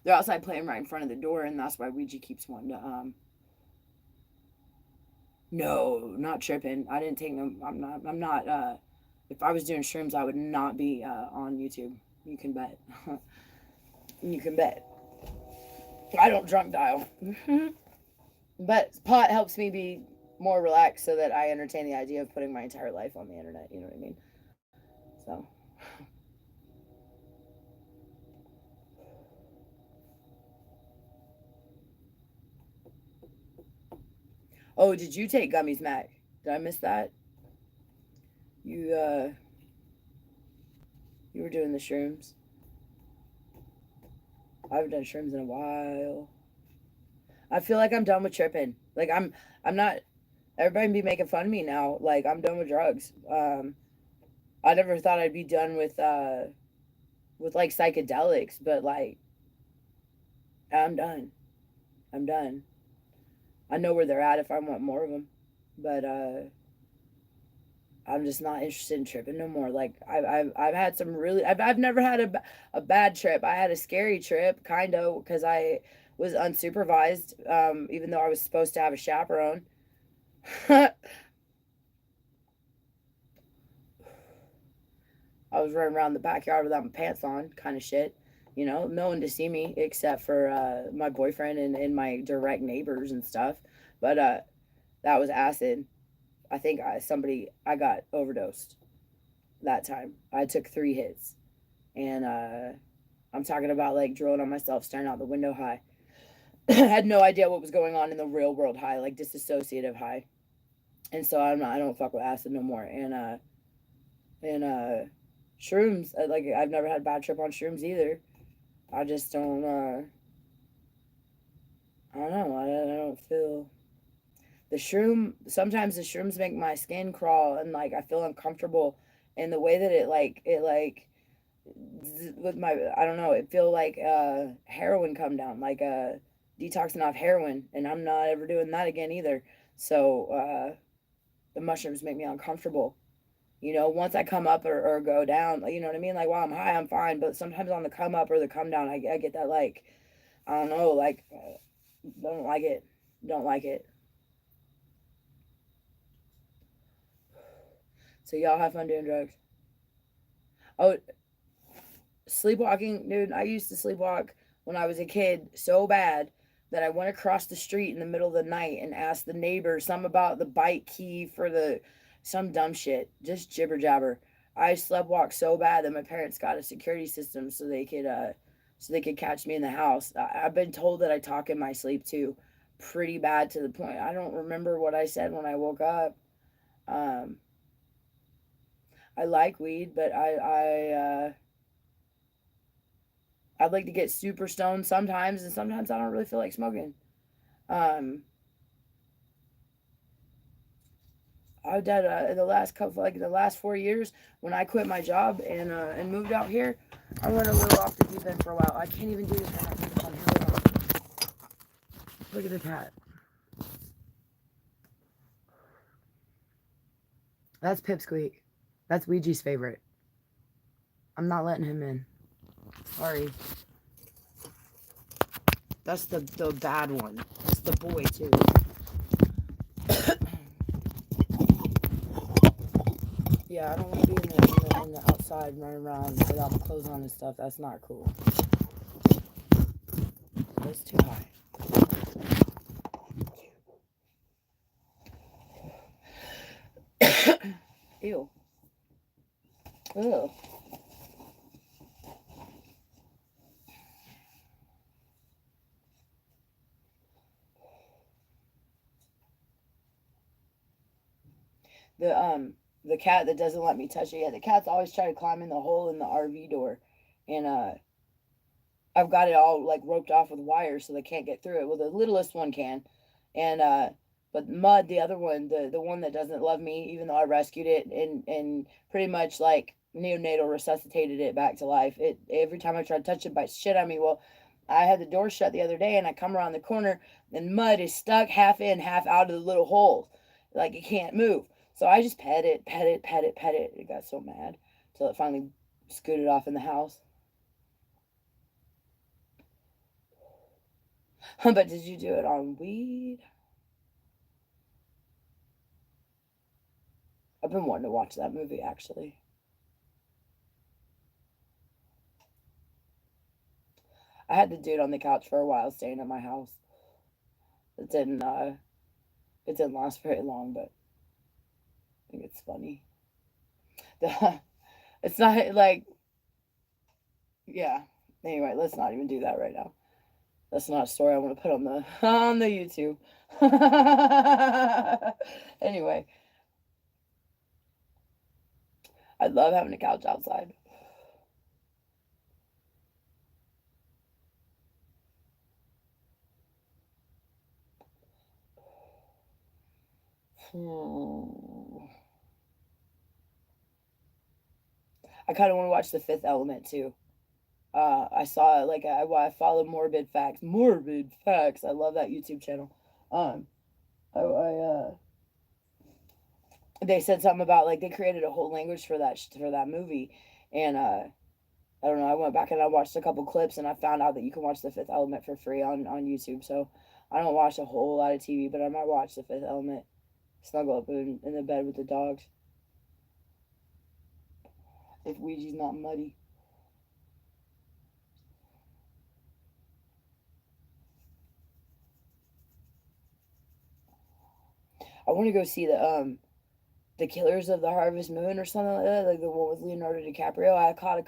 They're outside playing right in front of the door, and that's why Ouija keeps wanting to. No, not tripping. I didn't take them. I'm not. If I was doing shrooms, I would not be on YouTube. You can bet. You can bet. I don't drunk dial. But pot helps me be more relaxed so that I entertain the idea of putting my entire life on the internet. You know what I mean? So. Oh, did you take gummies, Mac? Did I miss that? You you were doing the shrooms. I haven't done shrooms in a while. I feel like I'm done with tripping. Like I'm not. Everybody be making fun of me now. Like I'm done with drugs. I never thought I'd be done with like psychedelics, but like I'm done. I'm done. I know where they're at if I want more of them, but I'm just not interested in tripping no more. Like I've had some really I've never had a bad trip. I had a scary trip kind of because I was unsupervised, even though I was supposed to have a chaperone. I was running around the backyard without my pants on, kind of shit. You know, no one to see me except for my boyfriend and my direct neighbors and stuff. But that was acid. I think I got overdosed that time. I took 3 hits, and I'm talking about like drilling on myself, staring out the window high. I had no idea what was going on in the real world high, like disassociative high. And so I don't fuck with acid no more. And shrooms, like I've never had a bad trip on shrooms either. I just don't. I don't know. I don't feel the shroom. Sometimes the shrooms make my skin crawl, and like I feel uncomfortable. And the way that it with my, I don't know, it feel like heroin come down, like detoxing off heroin, and I'm not ever doing that again either. So the mushrooms make me uncomfortable. You know, once I come up or go down, like, you know what I mean? Like while I'm high, I'm fine, but sometimes on the come up or the come down, I get that like, I don't know, like don't like it, don't like it. So y'all have fun doing drugs. Oh, sleepwalking, dude. I used to sleepwalk when I was a kid so bad that I went across the street in the middle of the night and asked the neighbor some about the bike key for the some dumb shit, just jibber jabber. I sleptwalked so bad that my parents got a security system so they could catch me in the house. I've been told that I talk in my sleep too, pretty bad to the point I don't remember what I said when I woke up. Um, I like weed, but I'd like to get super stoned sometimes, and sometimes I don't really feel like smoking. Um, I did the last couple, like the last 4 years, when I quit my job and moved out here. I went a little off the deep end for a while. I can't even do this right now. Look at the cat. That's Pipsqueak. That's Ouija's favorite. I'm not letting him in. Sorry. That's the bad one. It's the boy too. Yeah, I don't want to be in the outside running around without my clothes on and stuff. That's not cool. It's too high. Ew. Ugh. The cat that doesn't let me touch it. Yeah, the cat's always trying to climb in the hole in the RV door, and I've got it all like roped off with wires so they can't get through it. Well, the littlest one can, and but Mud, the other one, the one that doesn't love me, even though I rescued it and pretty much like neonatal resuscitated it back to life. It every time I try to touch it, bites shit on me. Well, I had the door shut the other day, and I come around the corner, and Mud is stuck half in, half out of the little hole, like it can't move. So I just pet it, pet it, pet it, pet it. It got so mad till it finally scooted off in the house. But did you do it on weed? I've been wanting to watch that movie actually. I had the dude on the couch for a while staying at my house. It didn't it didn't last very long, but I think it's funny. The, it's not like yeah. Anyway, let's not even do that right now. That's not a story I want to put on the on the YouTube. Anyway, I love having a couch outside. I kind of want to watch The Fifth Element too. I saw like I follow Morbid Facts. Morbid Facts. I love that YouTube channel. Um, I they said something about like they created a whole language for that movie, and I don't know. I went back and I watched a couple clips, and I found out that you can watch The Fifth Element for free on YouTube. So I don't watch a whole lot of TV, but I might watch The Fifth Element. Snuggle up in the bed with the dogs. If Ouija's not muddy. I want to go see the Killers of the Harvest Moon or something like that, like the one with Leonardo DiCaprio. I caught a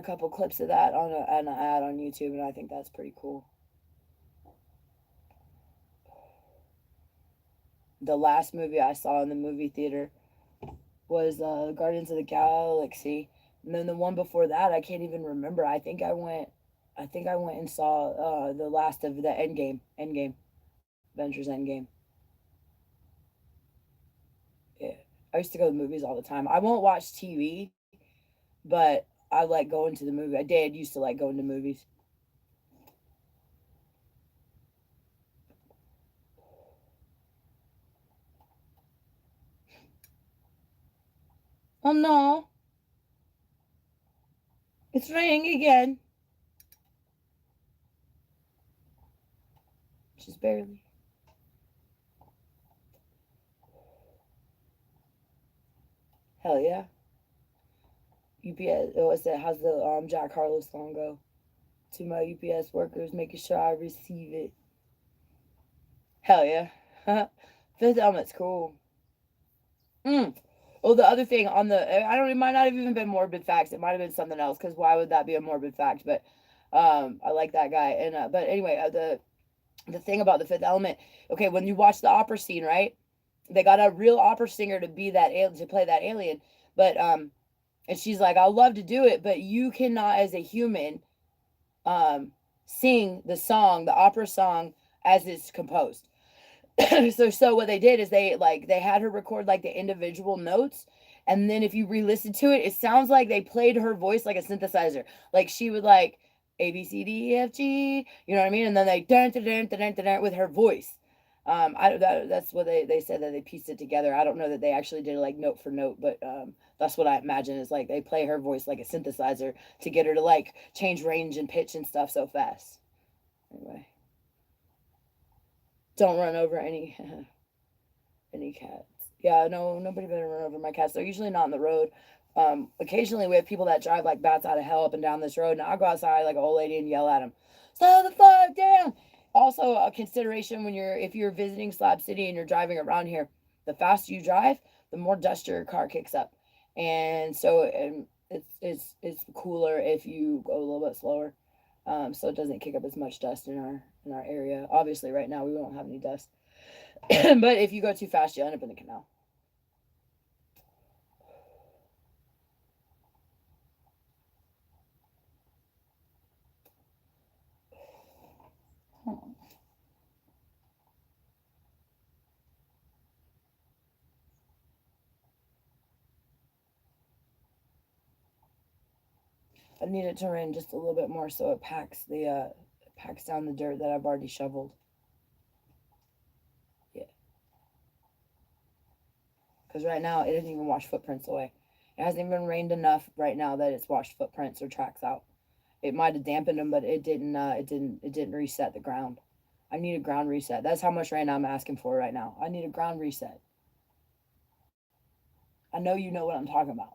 couple clips of that on an ad on YouTube, and I think that's pretty cool. The last movie I saw in the movie theater was Guardians of the Galaxy, and then the one before that I can't even remember. I think I went and saw the last of the Avengers Endgame. Yeah, I used to go to movies all the time. I won't watch TV, but I like going to the movie. I did used to like going to movies. Oh no, it's raining again. Just barely. Hell yeah. UPS. What's that? How's the Jack Harlow song go? To my UPS workers, making sure I receive it. Hell yeah. Fifth Element's cool. Mm. Oh, the other thing on the I don't. It might not have even been Morbid Facts. It might have been something else. Because why would that be a morbid fact? But I like that guy. And but anyway, the thing about the Fifth Element. Okay, when you watch the opera scene, right? They got a real opera singer to be that alien to play that alien. But and she's like, I'll love to do it, but you cannot, as a human, sing the opera song as it's composed. So what they did is they had her record like the individual notes, and then if you re-listen to it, it sounds like they played her voice like a synthesizer. Like she would like ABCDEFG, you know what I mean? And then they dun dun dun dun dun, dun with her voice. That's what they said that they pieced it together. I don't know that they actually did it like note for note, but that's what I imagine is like they play her voice like a synthesizer to get her to like change range and pitch and stuff so fast. Anyway, don't run over any any cats. Yeah, no, nobody better run over my cats. They're usually not on the road. Occasionally we have people that drive like bats out of hell up and down this road, and I'll go outside like an old lady and yell at them, "Slow the fuck down!" Also, a consideration when if you're visiting Slab City and you're driving around here, the faster you drive, the more dust your car kicks up, and so it's cooler if you go a little bit slower, so it doesn't kick up as much dust in our area. Obviously, right now we won't have any dust. But if you go too fast, you'll end up in the canal. I need it to rain just a little bit more so it packs down the dirt that I've already shoveled. Yeah, because right now it doesn't even wash footprints away. It hasn't even rained enough right now that it's washed footprints or tracks out. It might have dampened them, but it didn't. It didn't reset the ground. I need a ground reset. That's how much rain I'm asking for right now. I need a ground reset. I know you know what I'm talking about.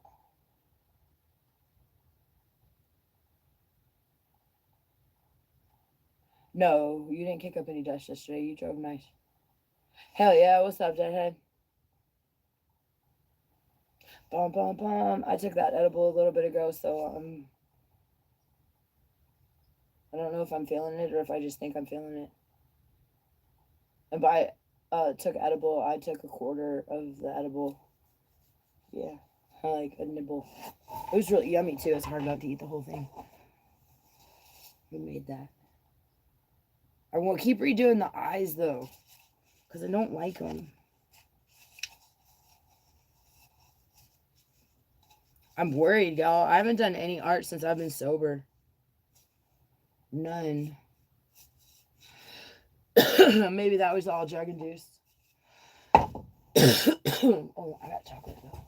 No, you didn't kick up any dust yesterday. You drove nice. Hell yeah! What's up, Deadhead? Bum bum bum. I took that edible a little bit ago, so I don't know if I'm feeling it or if I just think I'm feeling it. And by took edible, I took a quarter of the edible. Yeah. like a nibble. It was really yummy too. It's hard not to eat the whole thing. Who made that? I will keep redoing the eyes though, because I don't like them. I'm worried, y'all. I haven't done any art since I've been sober. None. Maybe that was all drug induced. Oh, I got chocolate though.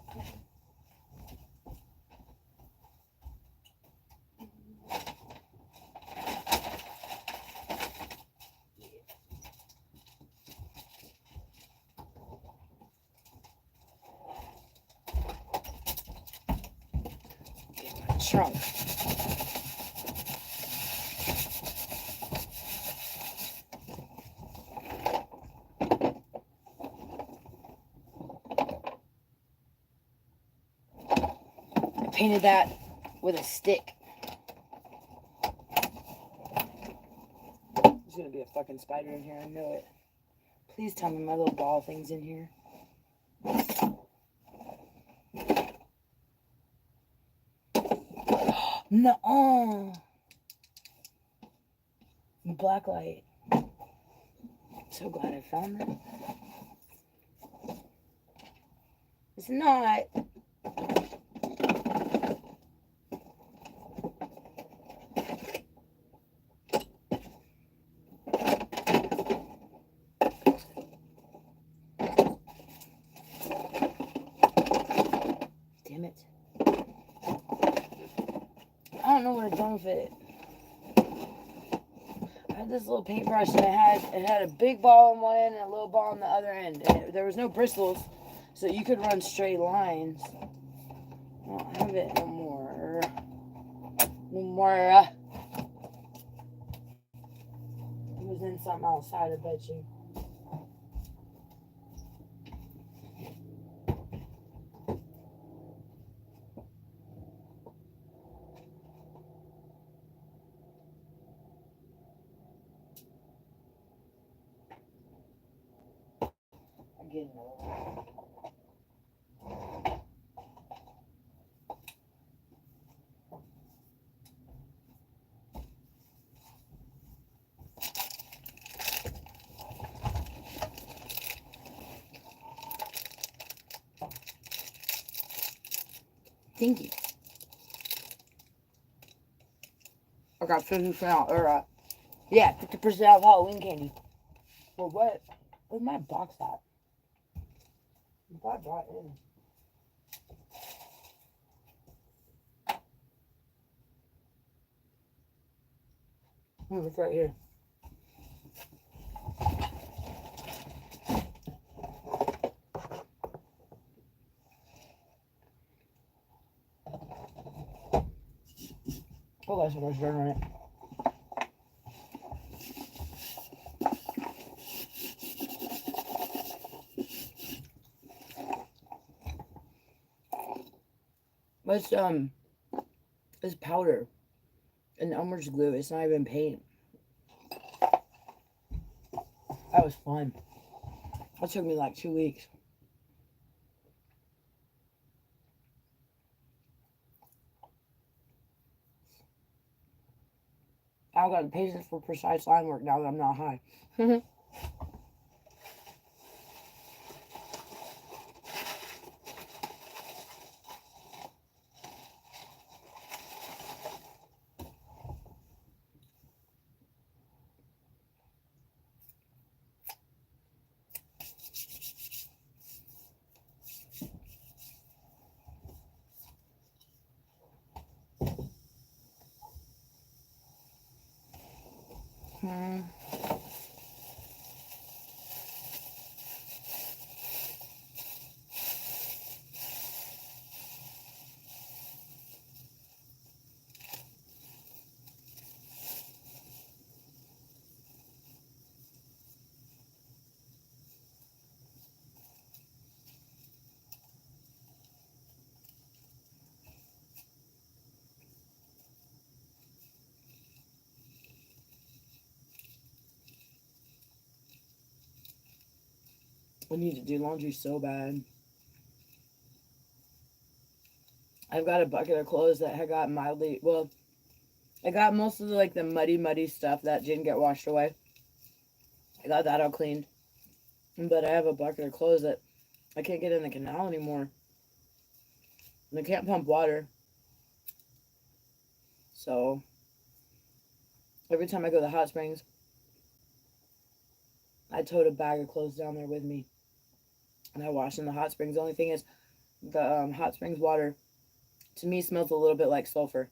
Trunk. I painted that with a stick. There's gonna be a fucking spider in here, I know it. Please tell me my little ball thing's in here. No. Black light. So glad I found that. It's not. Damn it. I don't know what I've done with it. I had this little paintbrush and it had a big ball on one end and a little ball on the other end. And there was no bristles, so you could run straight lines. I don't have it no more. No more. It was in something outside, I bet you. I'm getting old. Thank you. I got 50% off, or, yeah, 50% off Halloween candy. Well, what? Where's my box at? I brought it in. It's right here. Oh, that's so much dirt on it. But it's powder and Elmer's glue. It's not even paint. That was fun. That took me like 2 weeks. I've got the patience for precise line work now that I'm not high. I need to do laundry so bad. I've got a bucket of clothes that had got mildly, well, I got most of the, like, the muddy stuff that didn't get washed away. I got that all cleaned. But I have a bucket of clothes that I can't get in the canal anymore. And I can't pump water. So every time I go to the hot springs, I tote a bag of clothes down there with me. And I wash in the hot springs. The only thing is, the hot springs water, to me, smells a little bit like sulfur.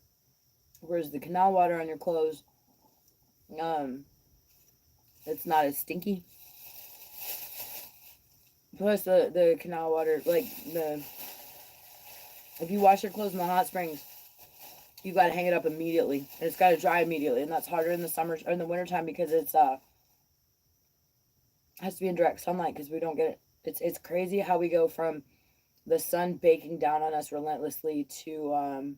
Whereas the canal water on your clothes, it's not as stinky. Plus, the canal water, like, if you wash your clothes in the hot springs, you got to hang it up immediately. And it's got to dry immediately. And that's harder in the summer or in the wintertime because it's, has to be in direct sunlight because we don't get it. It's crazy how we go from the sun baking down on us relentlessly to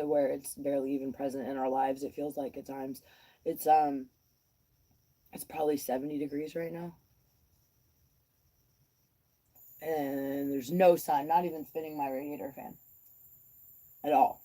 where it's barely even present in our lives. It feels like at times. It's probably 70 degrees right now. And there's no sun, not even spinning my radiator fan at all.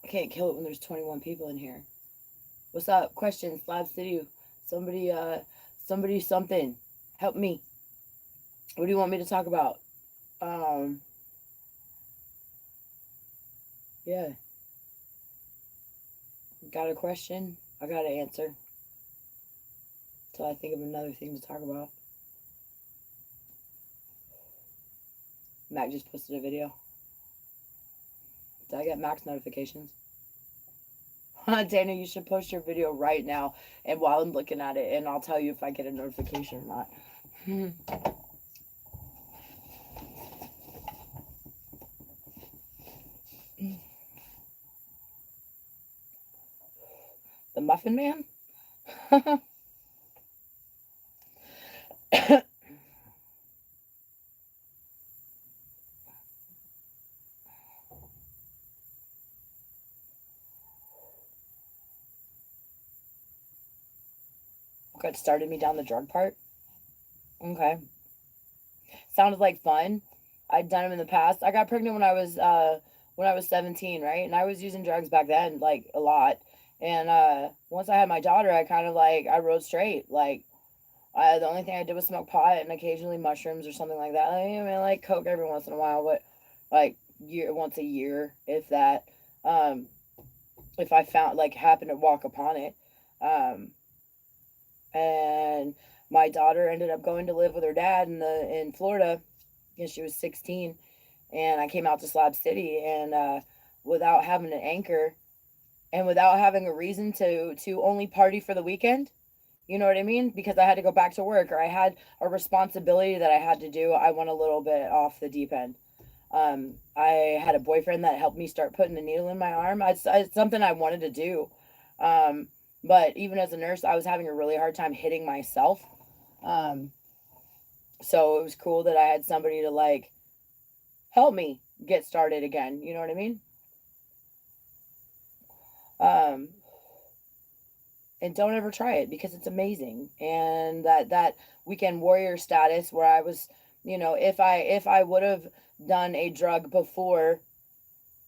I can't kill it when there's 21 people in here. What's up? Questions? Slab City. Somebody, something. Help me. What do you want me to talk about? Yeah. Got a question? I got an answer. Till I think of another thing to talk about. Mac just posted a video. Did I get Mac's notifications? Dana, you should post your video right now, and while I'm looking at it, and I'll tell you if I get a notification or not. The Muffin Man? What started me down the drug part? Okay. Sounded like fun. I'd done them in the past. I got pregnant when I was 17, right? And I was using drugs back then, like, a lot. And once I had my daughter, I kind of, like, I rode straight. Like, the only thing I did was smoke pot and occasionally mushrooms or something like that. I mean, like coke every once in a while, but like once a year, if that. If I found, like, happened to walk upon it. And my daughter ended up going to live with her dad in Florida, and she was 16. And I came out to Slab City, and without having an anchor, and without having a reason to only party for the weekend. You know what I mean? Because I had to go back to work, or I had a responsibility that I had to do. I went a little bit off the deep end. I had a boyfriend that helped me start putting a needle in my arm. It's something I wanted to do. But even as a nurse, I was having a really hard time hitting myself. So it was cool that I had somebody to, like, help me get started again. You know what I mean? And don't ever try it because it's amazing. And that weekend warrior status where I was, if I would have done a drug before,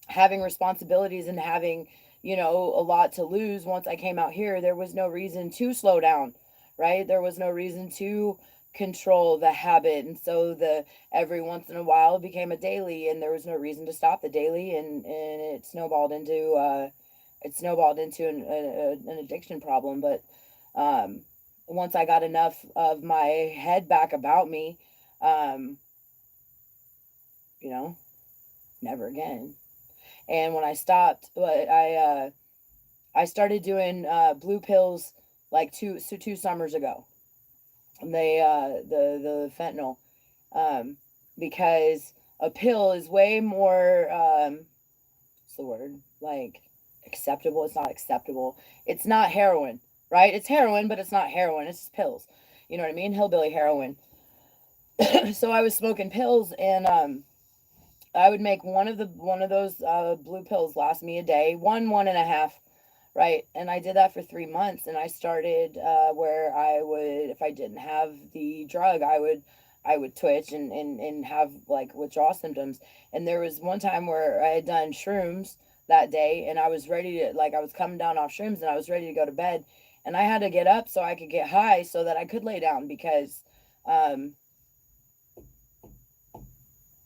having responsibilities and having, a lot to lose once I came out here, there was no reason to slow down, right? There was no reason to control the habit. And so every once in a while it became a daily, and there was no reason to stop the daily, and it snowballed into an addiction problem. But once I got enough of my head back about me, never again. And when I stopped, I started doing blue pills like two summers ago. the fentanyl, um, because a pill is way more what's the word, like, acceptable. It's not acceptable. It's not heroin, right? It's heroin, but it's not heroin. It's just pills. You know what I mean? Hillbilly heroin. So I was smoking pills, and I would make one of those blue pills last me a day, one and a half, right? And I did that for 3 months, and I started where I would, if I didn't have the drug, I would twitch and have like withdrawal symptoms. And there was one time where I had done shrooms that day, and I was ready to, like, I was coming down off shrooms, and I was ready to go to bed, and I had to get up so I could get high so that I could lay down, because um,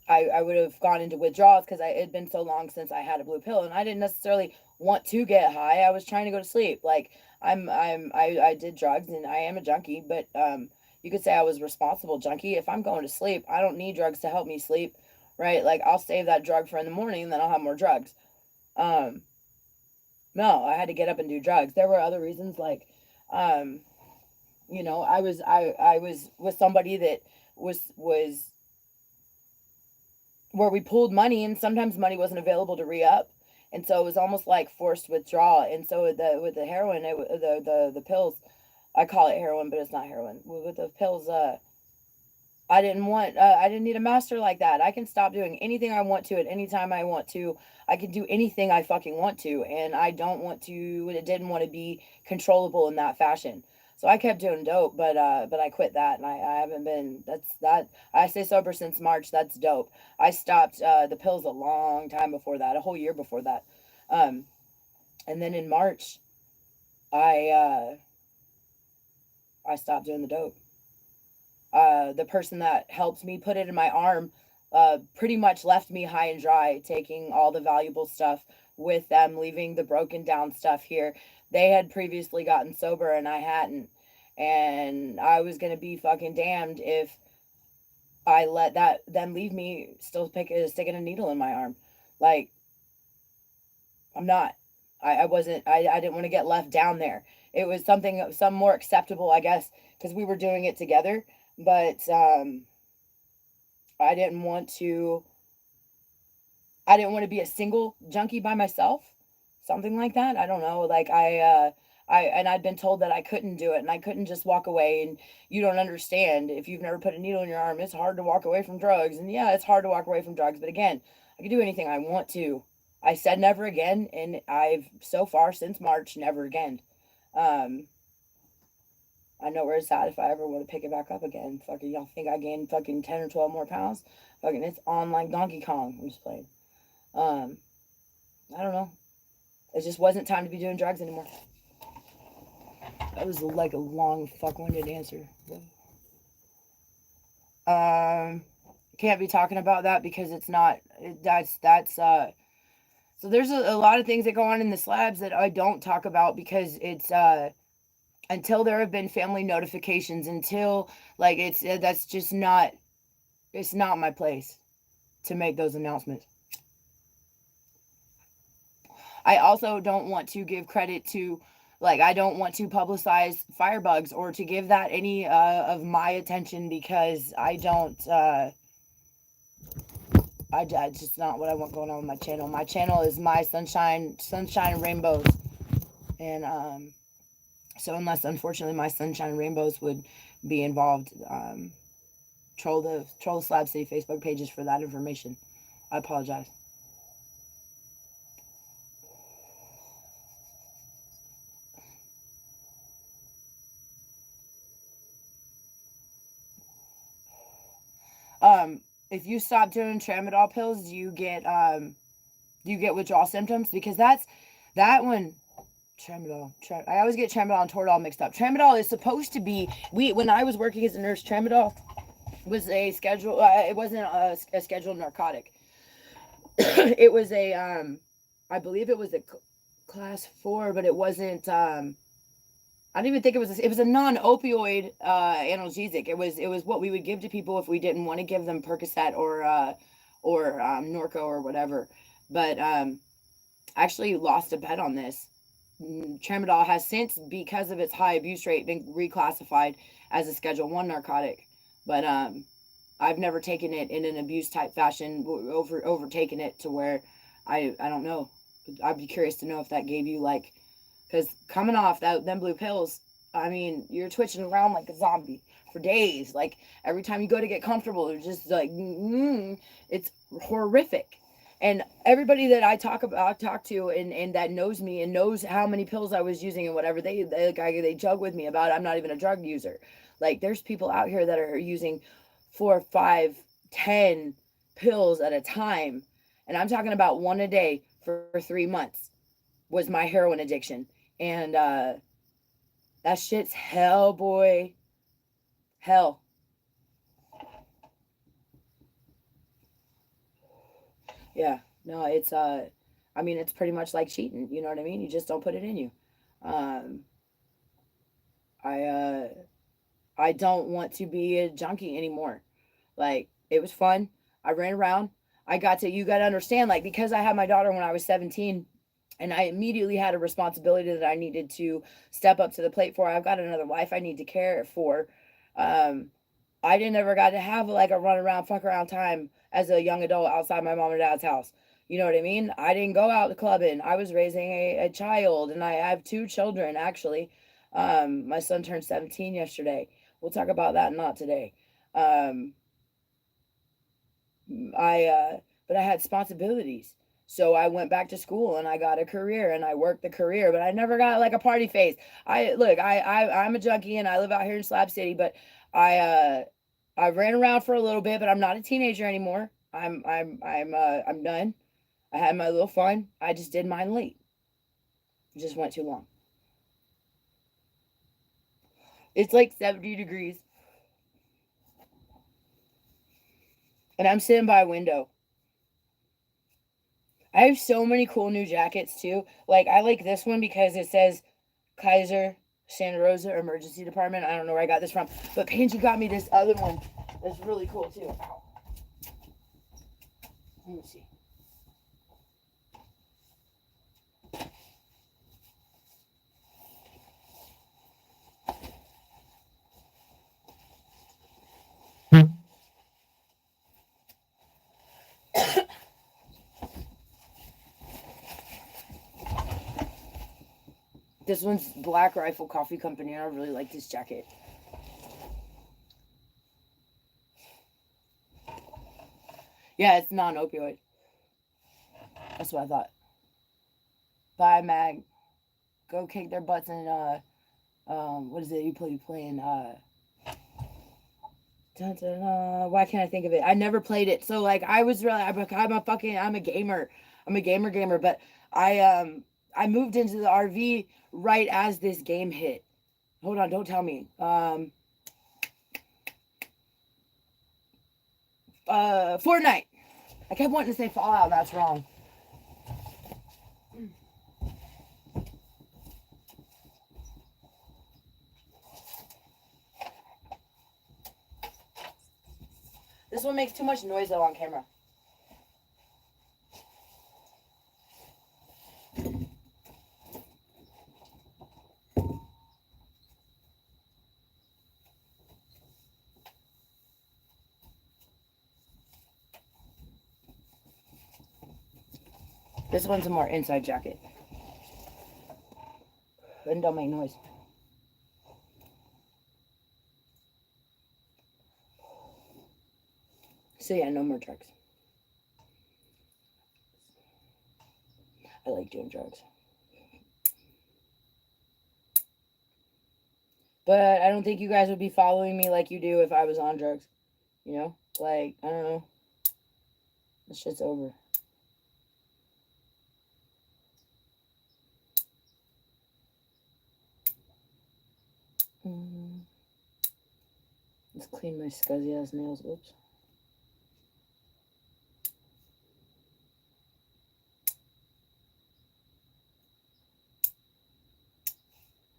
I would have gone into withdrawals, because it had been so long since I had a blue pill, and I didn't necessarily want to get high. I was trying to go to sleep. Like, I did drugs, and I am a junkie, but you could say I was responsible junkie. If I'm going to sleep, I don't need drugs to help me sleep, right? Like, I'll save that drug for in the morning, and then I'll have more drugs. Um, no, I had to get up and do drugs. There were other reasons, like, um, I was with somebody that was where we pooled money, and sometimes money wasn't available to re-up, and so it was almost like forced withdrawal. And so with the heroin, the pills, I call it heroin, but it's not heroin. With the pills, I didn't need a master like that. I can stop doing anything I want to at any time I want to. I can do anything I fucking want to, and I don't want to, it didn't want to be controllable in that fashion. So I kept doing dope, but I quit that, and I haven't been, I stay sober since March. That's dope. I stopped the pills a long time before that, a whole year before that. Um, and then in March, I I stopped doing the dope. The person that helped me put it in my arm pretty much left me high and dry, taking all the valuable stuff with them, leaving the broken down stuff here. They had previously gotten sober, and I hadn't. And I was going to be fucking damned if I let that them leave me still sticking a needle in my arm. Like, I'm not. I wasn't. I didn't want to get left down there. It was some more acceptable, I guess, because we were doing it together. But I didn't want to. I didn't want to be a single junkie by myself, something like that. I don't know. Like, I'd been told that I couldn't do it, and I couldn't just walk away. And you don't understand, if you've never put a needle in your arm, it's hard to walk away from drugs. And yeah, it's hard to walk away from drugs. But again, I can do anything I want to. I said never again, and I've so far since March never again. Um, I know where it's at if I ever want to pick it back up again. Fucking, y'all think I gained fucking 10 or 12 more pounds? Fucking, it's on like Donkey Kong. I'm just playing. Um, I don't know. It just wasn't time to be doing drugs anymore. That was like a long, fuck-winded answer. Can't be talking about that because it's not. So there's a lot of things that go on in the slabs that I don't talk about, because it's until there have been family notifications, until, like, it's that's just not. It's not my place to make those announcements. I also don't want to give credit to, like, I don't want to publicize firebugs or to give that any of my attention, because I don't, it's just not what I want going on with my channel. My channel is my sunshine and rainbows. And so unless, unfortunately, my sunshine and rainbows would be involved, troll the Slab City Facebook pages for that information. I apologize. If you stop doing tramadol pills, you get withdrawal symptoms, because that one. Tramadol. I always get tramadol and Toradol mixed up. Tramadol is supposed to be, when I was working as a nurse, tramadol was a schedule. It wasn't a scheduled narcotic. It was I believe it was a class 4, but it wasn't. I don't even think it was. It was a non-opioid analgesic. It was what we would give to people if we didn't want to give them Percocet or Norco or whatever. But I actually lost a bet on this. Tramadol has since, because of its high abuse rate, been reclassified as a Schedule 1 narcotic. But I've never taken it in an abuse type fashion, overtaken it to where I don't know. I'd be curious to know if that gave you like, because coming off them blue pills, I mean, you're twitching around like a zombie for days. Like every time you go to get comfortable, it's just like it's horrific. And everybody that I talk to, and that knows me and knows how many pills I was using and whatever, they joke with me about it. I'm not even a drug user. Like there's people out here that are using 4, 5, 10 pills at a time, and I'm talking about one a day for 3 months was my heroin addiction. And that shit's hell, boy. Hell. Yeah. No, it's I mean, it's pretty much like cheating, you know what I mean? You just don't put it in you. Um I I don't want to be a junkie anymore. Like it was fun. I ran around. You got to understand, like, because I had my daughter when I was 17, and I immediately had a responsibility that I needed to step up to the plate for. I've got another life I need to care for. Um, I didn't ever got to have like a run around, fuck around time as a young adult outside my mom and dad's house. You know what I mean? I didn't go out clubbing. I was raising a child, and I have 2 children actually. My son turned 17 yesterday. We'll talk about that not today. Um, I but I had responsibilities. So I went back to school and I got a career and I worked the career, but I never got like a party face. I'm a junkie and I live out here in Slab City, but I I ran around for a little bit, but I'm not a teenager anymore. I'm done. I had my little fun. I just did mine late. It just went too long. It's like 70 degrees and I'm sitting by a window. I have so many cool new jackets too. Like I like this one because it says Kaiser Santa Rosa Emergency Department. I don't know where I got this from, but Pansy got me this other one that's really cool too. Ow. Let me see. This one's Black Rifle Coffee Company, and I really like this jacket. Yeah, it's non-opioid. That's what I thought. Buy mag. Go kick their butts in what is it you playing dun, dun, dun. Why can't I think of it? I never played it. So like I was really I'm a gamer. I'm a gamer, but I moved into the RV right as this game hit. Hold on, don't tell me. Fortnite. I kept wanting to say Fallout, that's wrong. This one makes too much noise though on camera. This one's a more inside jacket. And don't make noise. So yeah, no more drugs. I like doing drugs. But I don't think you guys would be following me like you do if I was on drugs. You know? Like, I don't know. This shit's over. Let's clean my scuzzy ass nails. Oops.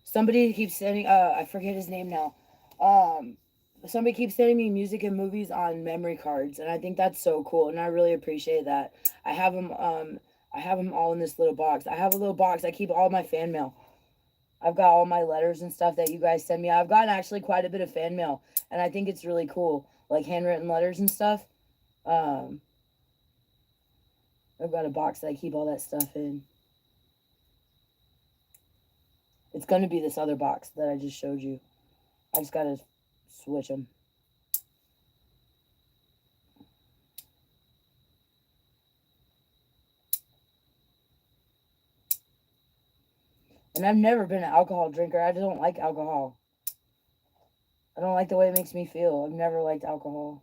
Somebody keeps sending. I forget his name now. Somebody keeps sending me music and movies on memory cards, and I think that's so cool, and I really appreciate that. I have them. I have them all in this little box. I have a little box. I keep all my fan mail. I've got all my letters and stuff that you guys send me. I've gotten actually quite a bit of fan mail, and I think it's really cool, like handwritten letters and stuff. I've got a box that I keep all that stuff in. It's going to be this other box that I just showed you. I just got to switch them. And I've never been an alcohol drinker. I just don't like alcohol. I don't like the way it makes me feel. I've never liked alcohol.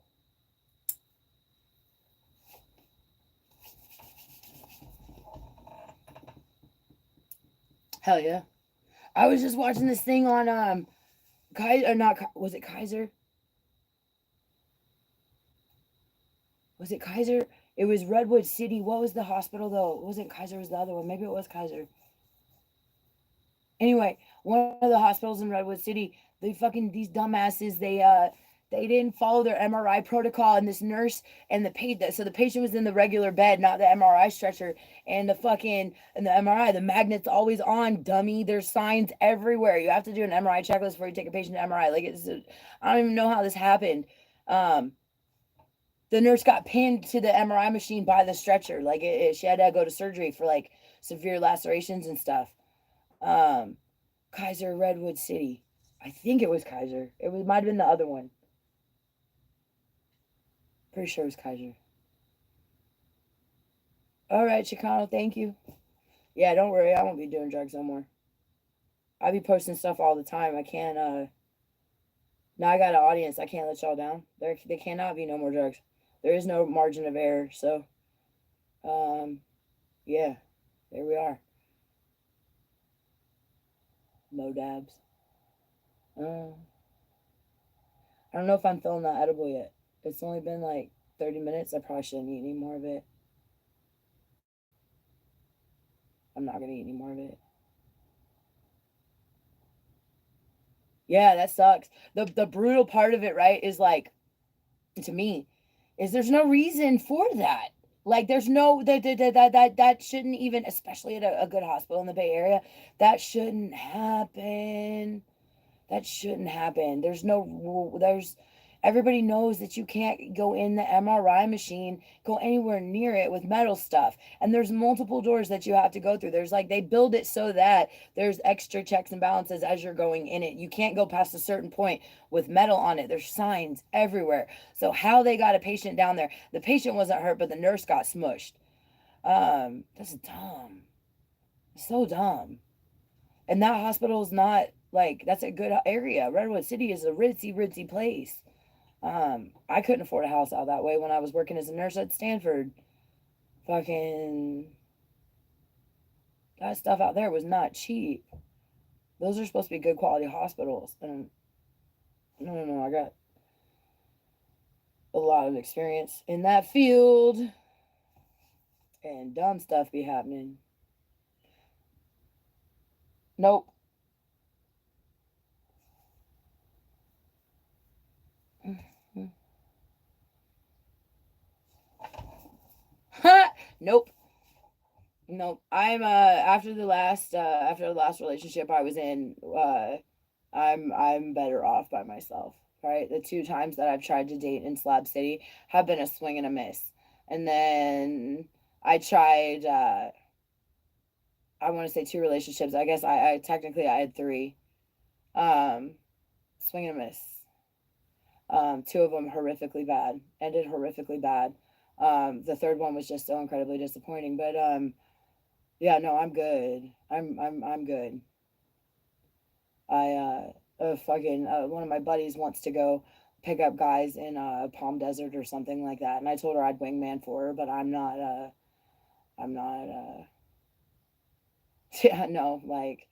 Hell yeah. I was just watching this thing on was it Kaiser? Was it Kaiser? It was Redwood City. What was the hospital though? It wasn't Kaiser, it was the other one. Maybe it was Kaiser. Anyway, one of the hospitals in Redwood City, these dumbasses, they didn't follow their MRI protocol, and this nurse and the patient was in the regular bed, not the MRI stretcher, and the MRI, the magnet's always on, dummy. There's signs everywhere. You have to do an MRI checklist before you take a patient to MRI. I don't even know how this happened. The nurse got pinned to the MRI machine by the stretcher. She had to go to surgery for like severe lacerations and stuff. Kaiser, Redwood City. I think it was Kaiser. Might have been the other one. Pretty sure it was Kaiser. All right, Chicano, thank you. Yeah, don't worry. I won't be doing drugs no more. I'll be posting stuff all the time. I can't, now I got an audience. I can't let y'all down. There cannot be no more drugs. There is no margin of error. So, yeah, there we are. Modabs. I don't know if I'm feeling that edible yet. It's only been like 30 minutes. I probably shouldn't eat any more of it. I'm not going to eat any more of it. Yeah, that sucks. The brutal part of it, right, is like, to me, is there's no reason for that. Like, there's no that shouldn't even, especially at a good hospital in the Bay Area, that shouldn't happen. That shouldn't happen. Everybody knows that you can't go in the MRI machine, go anywhere near it with metal stuff. And there's multiple doors that you have to go through. They build it so that there's extra checks and balances as you're going in it. You can't go past a certain point with metal on it. There's signs everywhere. So how they got a patient down there, the patient wasn't hurt, but the nurse got smushed. That's dumb. So dumb. And that hospital is not, like, that's a good area. Redwood City is a ritzy place. I couldn't afford a house out that way when I was working as a nurse at Stanford. Fucking, that stuff out there was not cheap. Those are supposed to be good quality hospitals. And no, I got a lot of experience in that field. And dumb stuff be happening. Nope. Nope. I'm after the last relationship I was in, I'm better off by myself. Right? The 2 times that I've tried to date in Slab City have been a swing and a miss. And then I tried I want to say 2 relationships. I guess I technically I had 3. Swing and a miss. 2 of them horrifically bad. Ended horrifically bad. The 3rd one was just so incredibly disappointing. But yeah, no, I'm good. I'm good. One of my buddies wants to go pick up guys in Palm Desert or something like that, and I told her I'd wingman for her, but I'm not yeah, no, like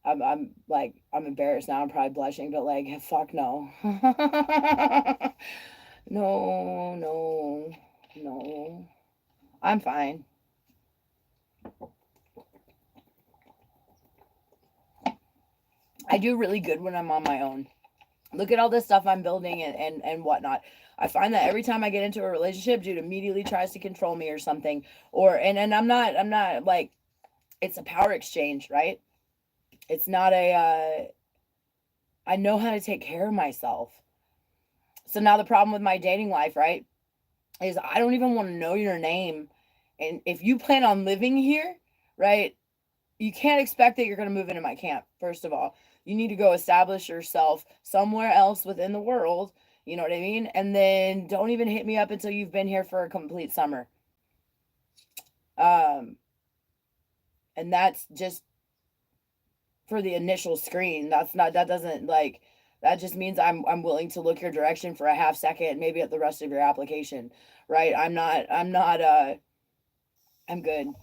I'm embarrassed now. I'm probably blushing, but like, fuck no. No. I'm fine. I do really good when I'm on my own. Look at all this stuff I'm building and whatnot. I find that every time I get into a relationship, dude immediately tries to control me or something. And I'm not like, it's a power exchange, right? It's not a I know how to take care of myself. So now the problem with my dating life, right, is I don't even want to know your name. And if you plan on living here, right, you can't expect that you're going to move into my camp. First of all, you need to go establish yourself somewhere else within the world. You know what I mean? And then don't even hit me up until you've been here for a complete summer. Um, and that's just for the initial screen. That's not, that doesn't like, that just means I'm willing to look your direction for a half second, maybe at the rest of your application, right? I'm good.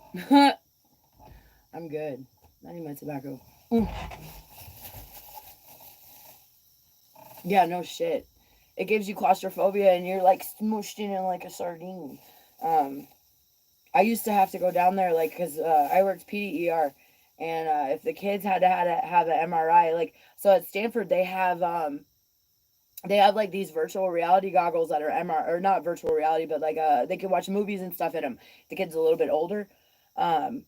I'm good. I need my tobacco. Mm. Yeah, no shit. It gives you claustrophobia and you're like smooshed in like a sardine. Um, I used to have to go down there like because I worked PDER, and if the kids had to have an MRI, like so at Stanford they have like these virtual reality goggles that are MR or not virtual reality, but like they can watch movies and stuff in them. The kid's a little bit older. Um,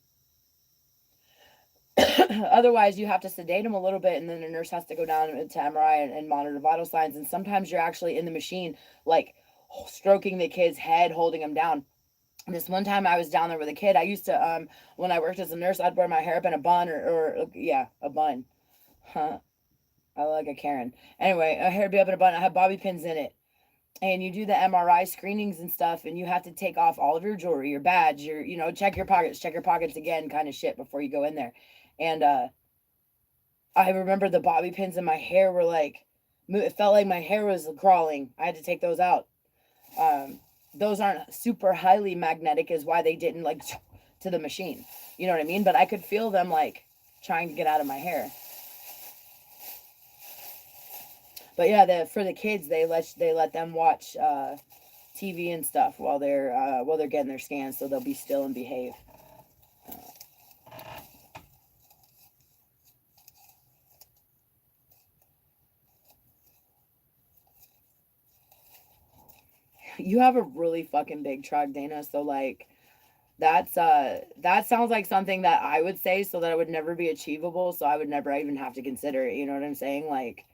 Otherwise, you have to sedate them a little bit, and then the nurse has to go down to MRI and monitor vital signs. And sometimes you're actually in the machine, like stroking the kid's head, holding him down. This one time I was down there with a kid. I used to when I worked as a nurse, I'd wear my hair up in a bun or yeah, a bun. Huh. I look like a Karen. Anyway, a hair be up in a bun. I have bobby pins in it. And you do the MRI screenings and stuff, and you have to take off all of your jewelry, your badge, your check your pockets again, kind of shit before you go in there. And I remember the bobby pins in my hair were like, it felt like my hair was crawling. I had to take those out. Um, those aren't super highly magnetic, is why they didn't like to the machine. You know what I mean? But I could feel them like trying to get out of my hair. But yeah, for the kids, they let them watch TV and stuff while they're getting their scans, so they'll be still and behave. You have a really fucking big truck, Dana. So like that sounds like something that I would say, so that it would never be achievable, so I would never even have to consider it. You know what I'm saying? Like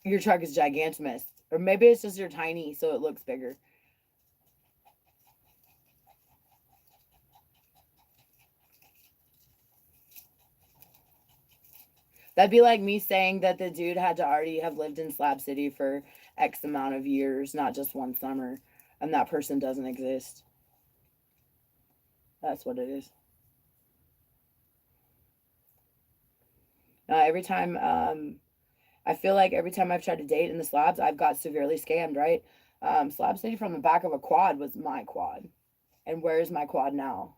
your truck is gigantimous. Or maybe it's just you're tiny so it looks bigger. That'd be like me saying that the dude had to already have lived in Slab City for X amount of years, not just one summer, and that person doesn't exist. That's what it is. Every time, I feel like every time I've tried to date in the slabs, I've got severely scammed, right? Slab City from the back of a quad was my quad. And where's my quad now?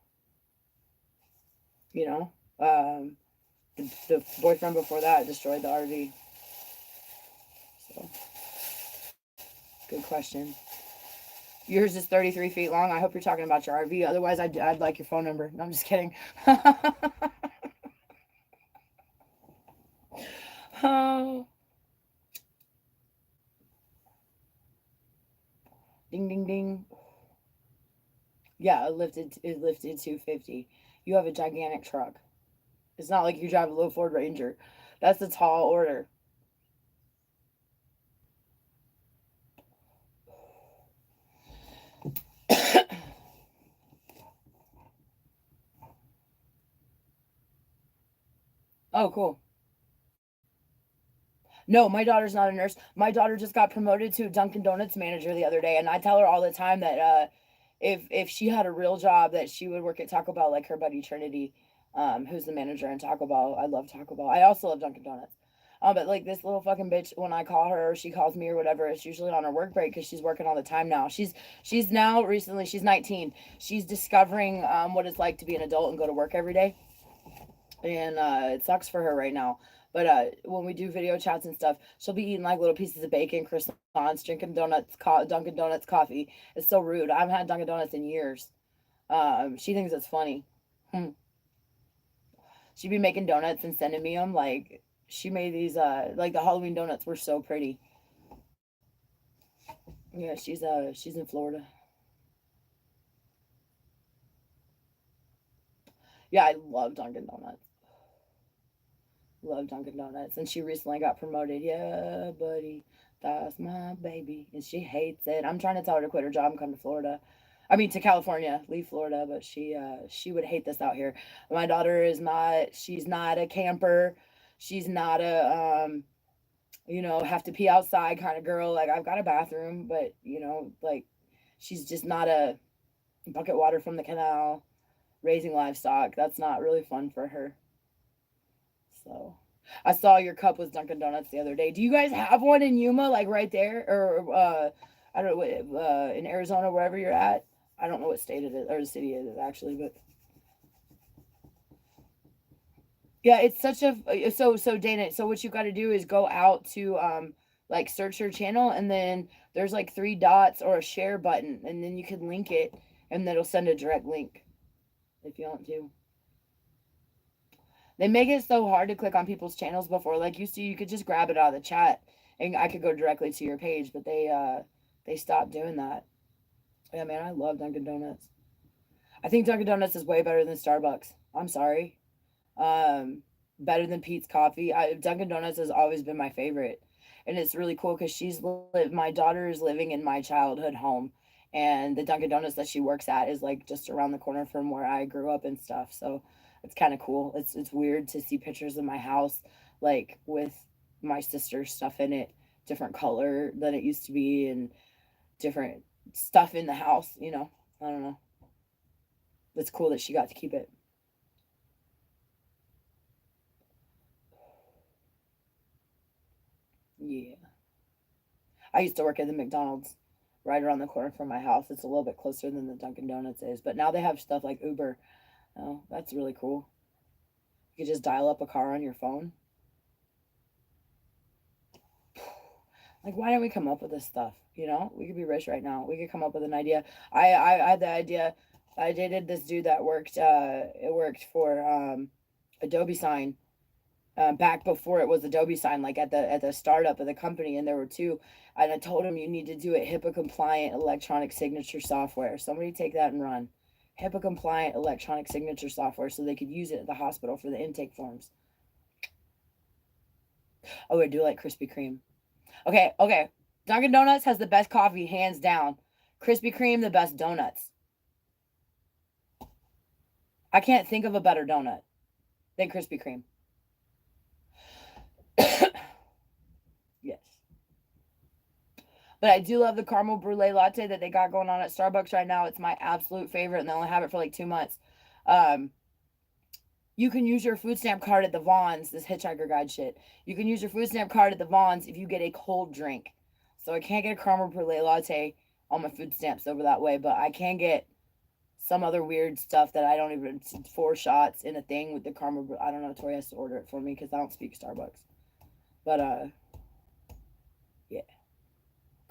You know? The boyfriend before that destroyed the RV. So, good question. Yours is 33 feet long. I hope you're talking about your RV. Otherwise, I'd like your phone number. No, I'm just kidding. Oh, ding, ding, ding. Yeah, it lifted 250. You have a gigantic truck. It's not like you drive a little Ford Ranger. That's a tall order. Oh, cool. No, my daughter's not a nurse. My daughter just got promoted to Dunkin' Donuts manager the other day, and I tell her all the time that if she had a real job, that she would work at Taco Bell like her buddy Trinity, who's the manager in Taco Bell. I love Taco Bell. I also love Dunkin' Donuts. But like this little fucking bitch, when I call her or she calls me or whatever, it's usually on her work break because she's working all the time now. She's now recently she's 19. She's discovering what it's like to be an adult and go to work every day, and it sucks for her right now. But when we do video chats and stuff, she'll be eating like little pieces of bacon, croissants, drinking donuts, Dunkin' Donuts coffee. It's so rude. I haven't had Dunkin' Donuts in years. She thinks it's funny. Hmm. she'd be making donuts and sending me them. Like she made these like the Halloween donuts were so pretty. Yeah, she's in Florida. Yeah, I love Dunkin' Donuts. Love Dunkin' Donuts. And she recently got promoted. Yeah, buddy, that's my baby. And she hates it. I'm trying to tell her to quit her job and come to Florida. I mean to California, leave Florida, but she would hate this out here. My daughter is not she's not a camper. She's not a have to pee outside kind of girl. Like I've got a bathroom, but like she's just not a bucket water from the canal, raising livestock. That's not really fun for her. So I saw your cup was Dunkin' Donuts the other day. Do you guys have one in Yuma, like right there, or I don't know what in Arizona, wherever you're at? I don't know what state it is or the city it is actually, but yeah, it's such a so Dana. So what you got to do is go out to like search your channel, and then there's like three dots or a share button, and then you can link it, and then it'll send a direct link if you want to. They make it so hard to click on people's channels before. Like you could just grab it out of the chat and I could go directly to your page, but they stopped doing that. Yeah, man, I love Dunkin' Donuts. I think Dunkin' Donuts is way better than Starbucks. I'm sorry. Better than Pete's Coffee. Dunkin' Donuts has always been my favorite, and it's really cool because my daughter is living in my childhood home, and the Dunkin' Donuts that she works at is like just around the corner from where I grew up and stuff. So it's kind of cool. It's weird to see pictures of my house like with my sister's stuff in it, different color than it used to be, and different stuff in the house. I don't know. It's cool that she got to keep it. Yeah. I used to work at the McDonald's right around the corner from my house. It's a little bit closer than the Dunkin' Donuts is, but now they have stuff like Uber. Oh, that's really cool. You could just dial up a car on your phone. Like, why don't we come up with this stuff? We could be rich right now. We could come up with an idea. I had the idea. I dated this dude that worked. It worked for Adobe Sign back before it was Adobe Sign, like at the startup of the company, and there were two. And I told him you need to do it HIPAA compliant electronic signature software. Somebody take that and run. HIPAA compliant electronic signature software so they could use it at the hospital for the intake forms. Oh, I do like Krispy Kreme. Okay. Dunkin' Donuts has the best coffee, hands down. Krispy Kreme, the best donuts. I can't think of a better donut than Krispy Kreme. Yes. But I do love the caramel brulee latte that they got going on at Starbucks right now. It's my absolute favorite, and they only have it for like 2 months. You can use your food stamp card at the Vons, this Hitchhiker Guide shit. You can use your food stamp card at the Vons if you get a cold drink. So I can't get a caramel brulee latte on my food stamps over that way, but I can get some other weird stuff that I don't even, 4 shots in a thing with the caramel. I don't know, Tori has to order it for me because I don't speak Starbucks. But, yeah.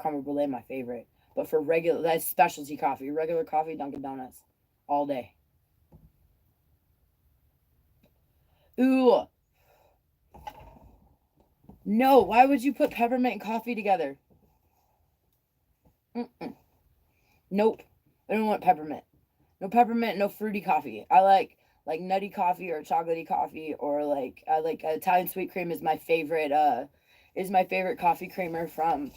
Caramel brulee, my favorite. But for regular, that's specialty coffee. Regular coffee, Dunkin' Donuts. All day. Ooh. No, why would you put peppermint and coffee together? Mm-mm. Nope. I don't want peppermint. No peppermint, no fruity coffee. I like nutty coffee or chocolatey coffee, or like I like Italian sweet cream is my favorite coffee creamer from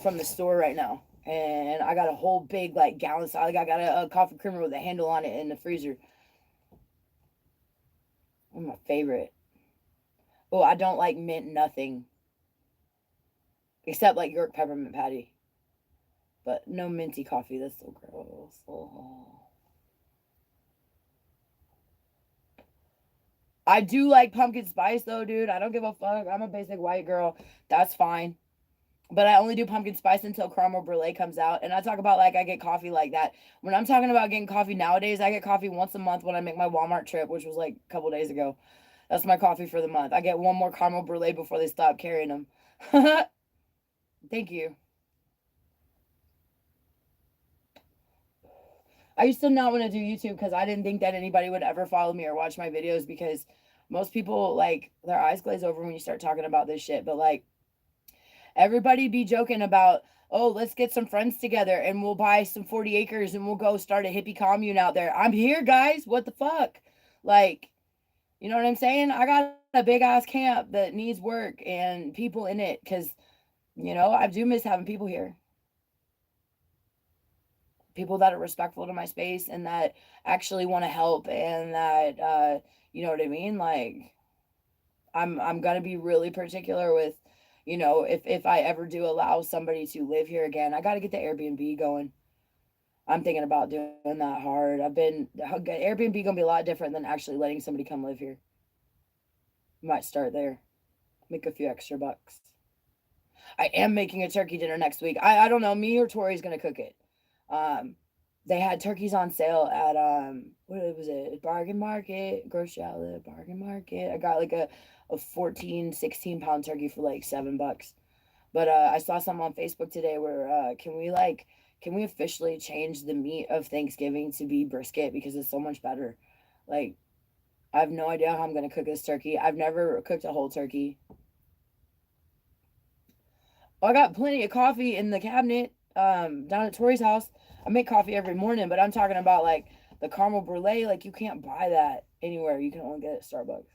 the store right now. And I got a whole big like gallon size. Like I got a coffee creamer with a handle on it in the freezer. One of my favorite. Oh, I don't like mint nothing. Except like York peppermint patty. But no minty coffee. That's so gross. Oh. I do like pumpkin spice though, dude. I don't give a fuck. I'm a basic white girl. That's fine. But I only do pumpkin spice until caramel brulee comes out. And I talk about like I get coffee like that. When I'm talking about getting coffee nowadays, I get coffee once a month when I make my Walmart trip, which was like a couple days ago. That's my coffee for the month. I get one more caramel brulee before they stop carrying them. Thank you. I used to not want to do YouTube because I didn't think that anybody would ever follow me or watch my videos because Most people, like, their eyes glaze over when you start talking about this shit. But, like, everybody be joking about, oh, let's get some friends together and we'll buy some 40 acres and we'll go start a hippie commune out there. I'm here, guys. What the fuck? Like, you know what I'm saying? I got a big ass camp that needs work and people in it because, I do miss having people here. People that are respectful to my space and that actually want to help and that, you know what I mean? Like, I'm gonna be really particular with, if I ever do allow somebody to live here again, I got to get the Airbnb going. I'm thinking about doing that hard. Airbnb gonna be a lot different than actually letting somebody come live here. Might start there, make a few extra bucks. I am making a turkey dinner next week. I don't know, me or Tori's gonna cook it. Um, they had turkeys on sale at what was it? Bargain Market, grocery outlet, Bargain Market. I got like a 14, 16 pound turkey for like $7. But I saw something on Facebook today where can we officially change the meat of Thanksgiving to be brisket because it's so much better. Like, I have no idea how I'm gonna cook this turkey. I've never cooked a whole turkey. I got plenty of coffee in the cabinet down at Tori's house. I make coffee every morning, but I'm talking about like the caramel brulee. Like, you can't buy that anywhere. You can only get it at Starbucks.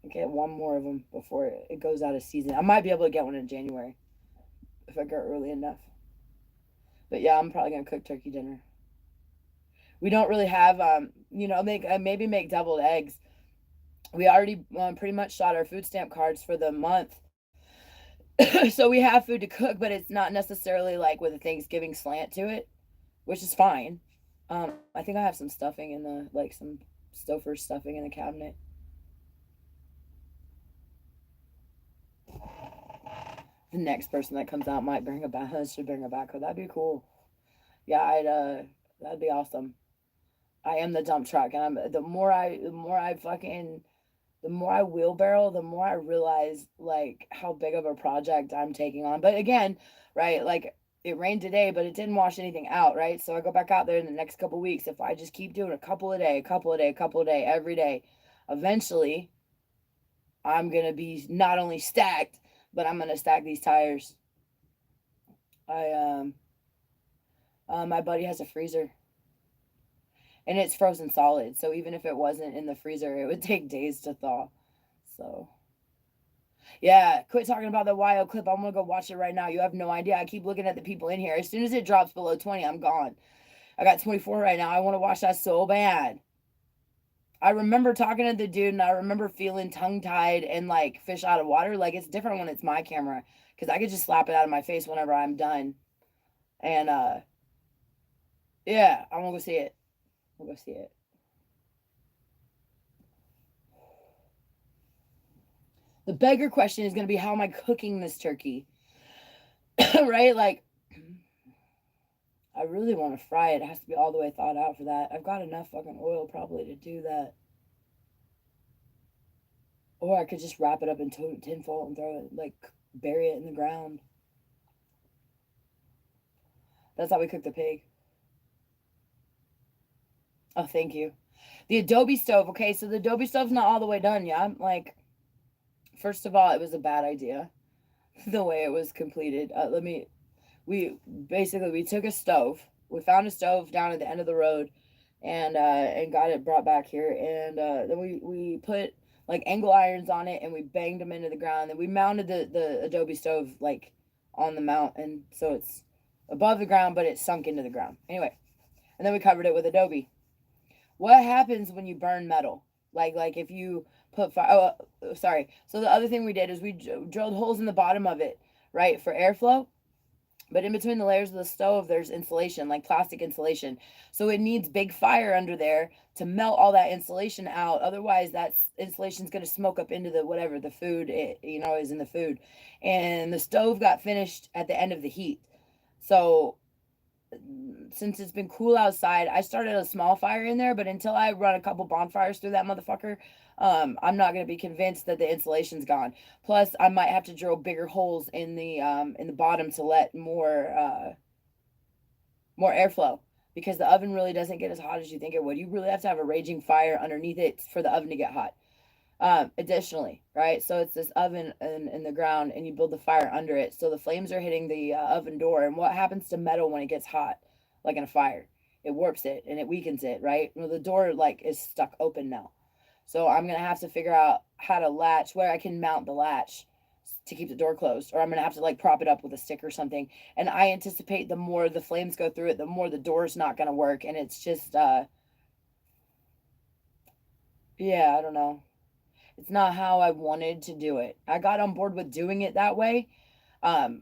I get one more of them before it goes out of season. I might be able to get one in January if I go early enough. But yeah, I'm probably gonna cook turkey dinner. We don't really have make maybe make deviled eggs. We already pretty much shot our food stamp cards for the month. So we have food to cook, but it's not necessarily like with a Thanksgiving slant to it, which is fine. I think I have some stuffing in some Stouffer stuffing in the cabinet. The next person that comes out might bring a backhoe. Should bring a backhoe. That'd be cool. Yeah, that'd be awesome. I am the dump truck, and the more I wheelbarrow, the more I realize like how big of a project I'm taking on. But again, right, like it rained today, but it didn't wash anything out, right? So I go back out there in the next couple weeks. If I just keep doing a couple a day, a couple a day, a couple a day, every day, eventually I'm gonna be not only stacked, but I'm gonna stack these tires. I my buddy has a freezer and it's frozen solid. So even if it wasn't in the freezer, it would take days to thaw. So yeah, quit talking about the wild clip. I'm gonna go watch it right now. You have no idea. I keep looking at the people in here. As soon as it drops below 20, I'm gone. I got 24 right now. I want to watch that so bad. I remember talking to the dude and I remember feeling tongue tied and like fish out of water. Like, it's different when it's my camera because I could just slap it out of my face whenever I'm done. And yeah, I'm gonna go see it. We'll go see it. The bigger question is going to be, how am I cooking this turkey? Right? Like, I really want to fry it. It has to be all the way thawed out for that. I've got enough fucking oil probably to do that. Or I could just wrap it up in tinfoil and throw it, like, bury it in the ground. That's how we cook the pig. Oh, thank you. The Adobe stove. Okay, so the Adobe stove's not all the way done yet. Like, first of all, it was a bad idea the way it was completed. We took a stove. We found a stove down at the end of the road, and got it brought back here. And then we put like angle irons on it, and we banged them into the ground. And we mounted the Adobe stove like on the mount, and so it's above the ground, but it's sunk into the ground. Anyway, and then we covered it with Adobe. What happens when you burn metal? Like if you put fire. Oh, sorry. So the other thing we did is we drilled holes in the bottom of it, right, for airflow. But in between the layers of the stove, there's insulation, like plastic insulation. So it needs big fire under there to melt all that insulation out. Otherwise, that insulation's going to smoke up into the whatever the food is in the food. And the stove got finished at the end of the heat. So since it's been cool outside, I started a small fire in there, but until I run a couple bonfires through that motherfucker, I'm not going to be convinced that the insulation's gone. Plus, I might have to drill bigger holes in the bottom to let more airflow, because the oven really doesn't get as hot as you think it would. You really have to have a raging fire underneath it for the oven to get hot. Additionally, right? So it's this oven in the ground, and you build the fire under it. So the flames are hitting the oven door. And what happens to metal when it gets hot, like in a fire? It warps it and it weakens it, right? Well, the door like is stuck open now. So I'm gonna have to figure out how to latch where I can mount the latch to keep the door closed, or I'm gonna have to like prop it up with a stick or something. And I anticipate the more the flames go through it, the more the door's not gonna work. And it's just yeah, I don't know. It's not how I wanted to do it. I got on board with doing it that way. Um,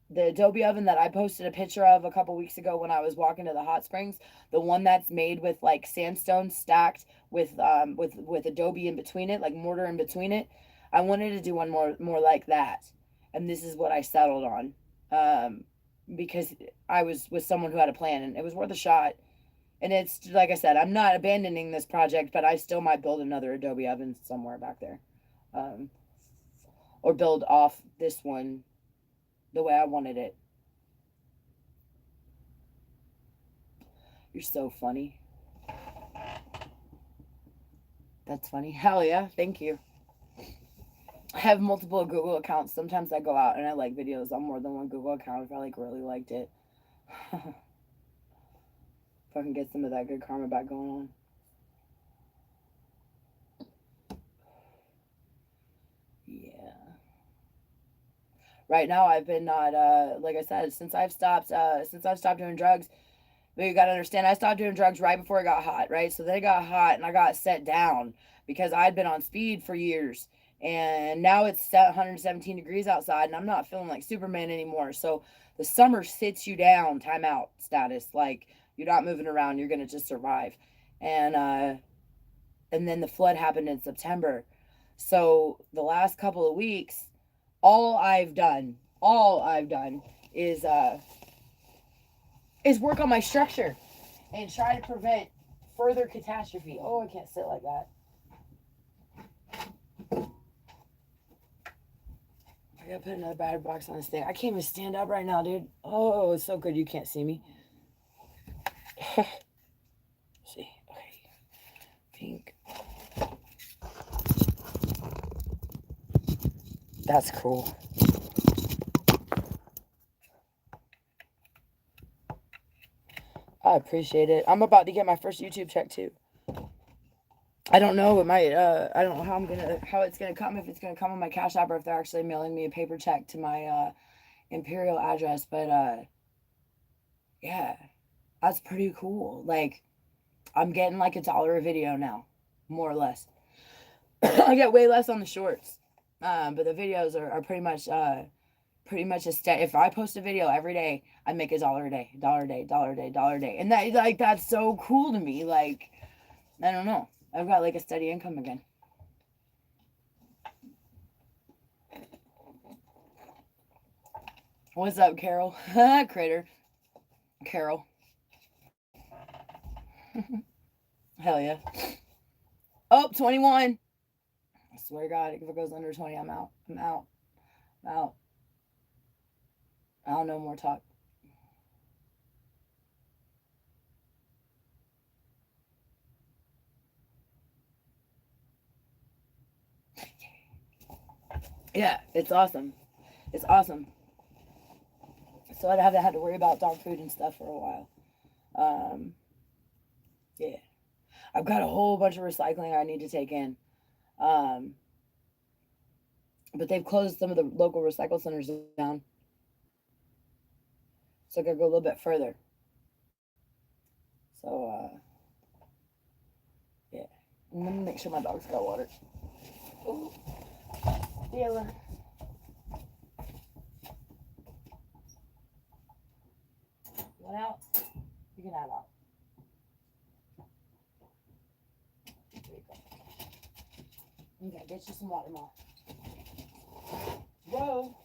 the Adobe oven that I posted a picture of a couple weeks ago when I was walking to the hot springs, the one that's made with like sandstone stacked with Adobe in between it, like mortar in between it. I wanted to do one more like that, and this is what I settled on, because I was with someone who had a plan, and it was worth a shot. And it's like I said, I'm not abandoning this project, but I still might build another Adobe oven somewhere back there, um, or build off this one the way I wanted it. You're so funny. That's funny. Hell yeah. Thank you. I have multiple Google accounts. Sometimes I go out and I like videos on more than one Google account if I like really liked it. If I can get some of that good karma back going on. Yeah. Right now I've been not like I said, since I've stopped doing drugs. But you got to understand, I stopped doing drugs right before it got hot, right? So then it got hot and I got set down because I'd been on speed for years. And now it's 117 degrees outside and I'm not feeling like Superman anymore. So the summer sits you down, timeout status. Like you're not moving around, you're going to just survive. And, uh, and then the flood happened in September. So the last couple of weeks, all I've done is work on my structure and try to prevent further catastrophe. Oh, I can't sit like that. I gotta put another battery box on this thing. I can't even stand up right now, dude. Oh, it's so good you can't see me. See, okay. Pink. That's cool. I appreciate it. I'm about to get my first YouTube check too. I don't know. It might. I don't know how it's gonna come. If it's gonna come on my Cash App or if they're actually mailing me a paper check to my Imperial address. But yeah, that's pretty cool. Like I'm getting like $1 a video now, more or less. I get way less on the shorts, but the videos are pretty much a steady. If I post a video every day, I make $1 a day, dollar a day, dollar a day, dollar a day, and that like that's so cool to me. Like I don't know, I've got like a steady income again. What's up, Carol? Crater, Carol. Hell yeah. Oh, 21. I swear to God, if it goes under 20, I'm out. I'm out. I'm out. I don't know more talk. Yeah, it's awesome. It's awesome. So I haven't had to worry about dog food and stuff for a while. Yeah. I've got a whole bunch of recycling I need to take in. Um, but they've closed some of the local recycle centers down. So I gotta go a little bit further. So, yeah. I'm gonna make sure my dog's got water. Ooh. Yeah. One out. You can have out. There you go. Okay, get you some water, Mom. Whoa.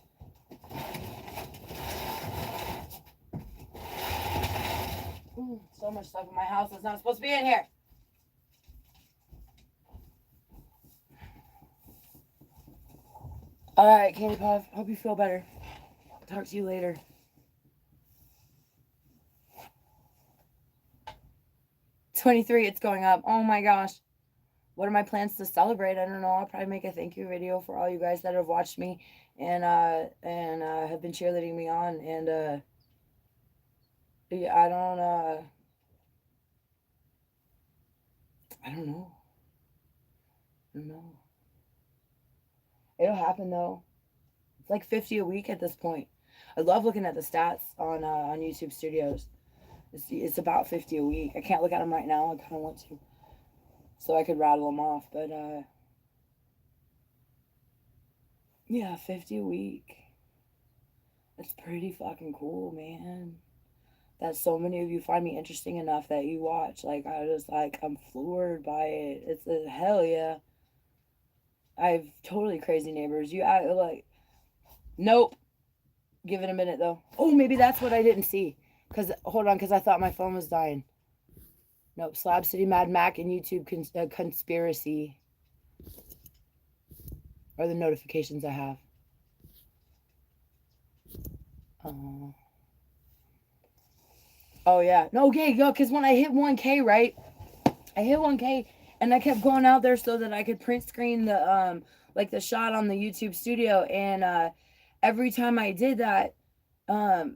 So much stuff in my house that's not supposed to be in here. All right, Candy Puff. Hope you feel better. Talk to you later. $23. It's going up. Oh my gosh. what are my plans to celebrate? I don't know. I'll probably make a thank you video for all you guys that have watched me and have been cheerleading me on. And yeah, I don't know. I don't know. It'll happen though. It's like 50 a week at this point. I love looking at the stats on YouTube Studios. It's about 50 a week. I can't look at them right now. I kind of want to, so I could rattle them off. But yeah, 50 a week. That's pretty fucking cool, man. That so many of you find me interesting enough that you watch. Like, I'm floored by it. It's a hell yeah. I have totally crazy neighbors. Nope. Give it a minute though. Oh, maybe that's what I didn't see. Hold on, because I thought my phone was dying. Nope. Slab City Mad Mac and YouTube conspiracy are the notifications I have. Oh yeah. No, okay, yo, because when I hit 1K, right? I hit 1K and I kept going out there so that I could print screen the the shot on the YouTube studio, and every time I did that, I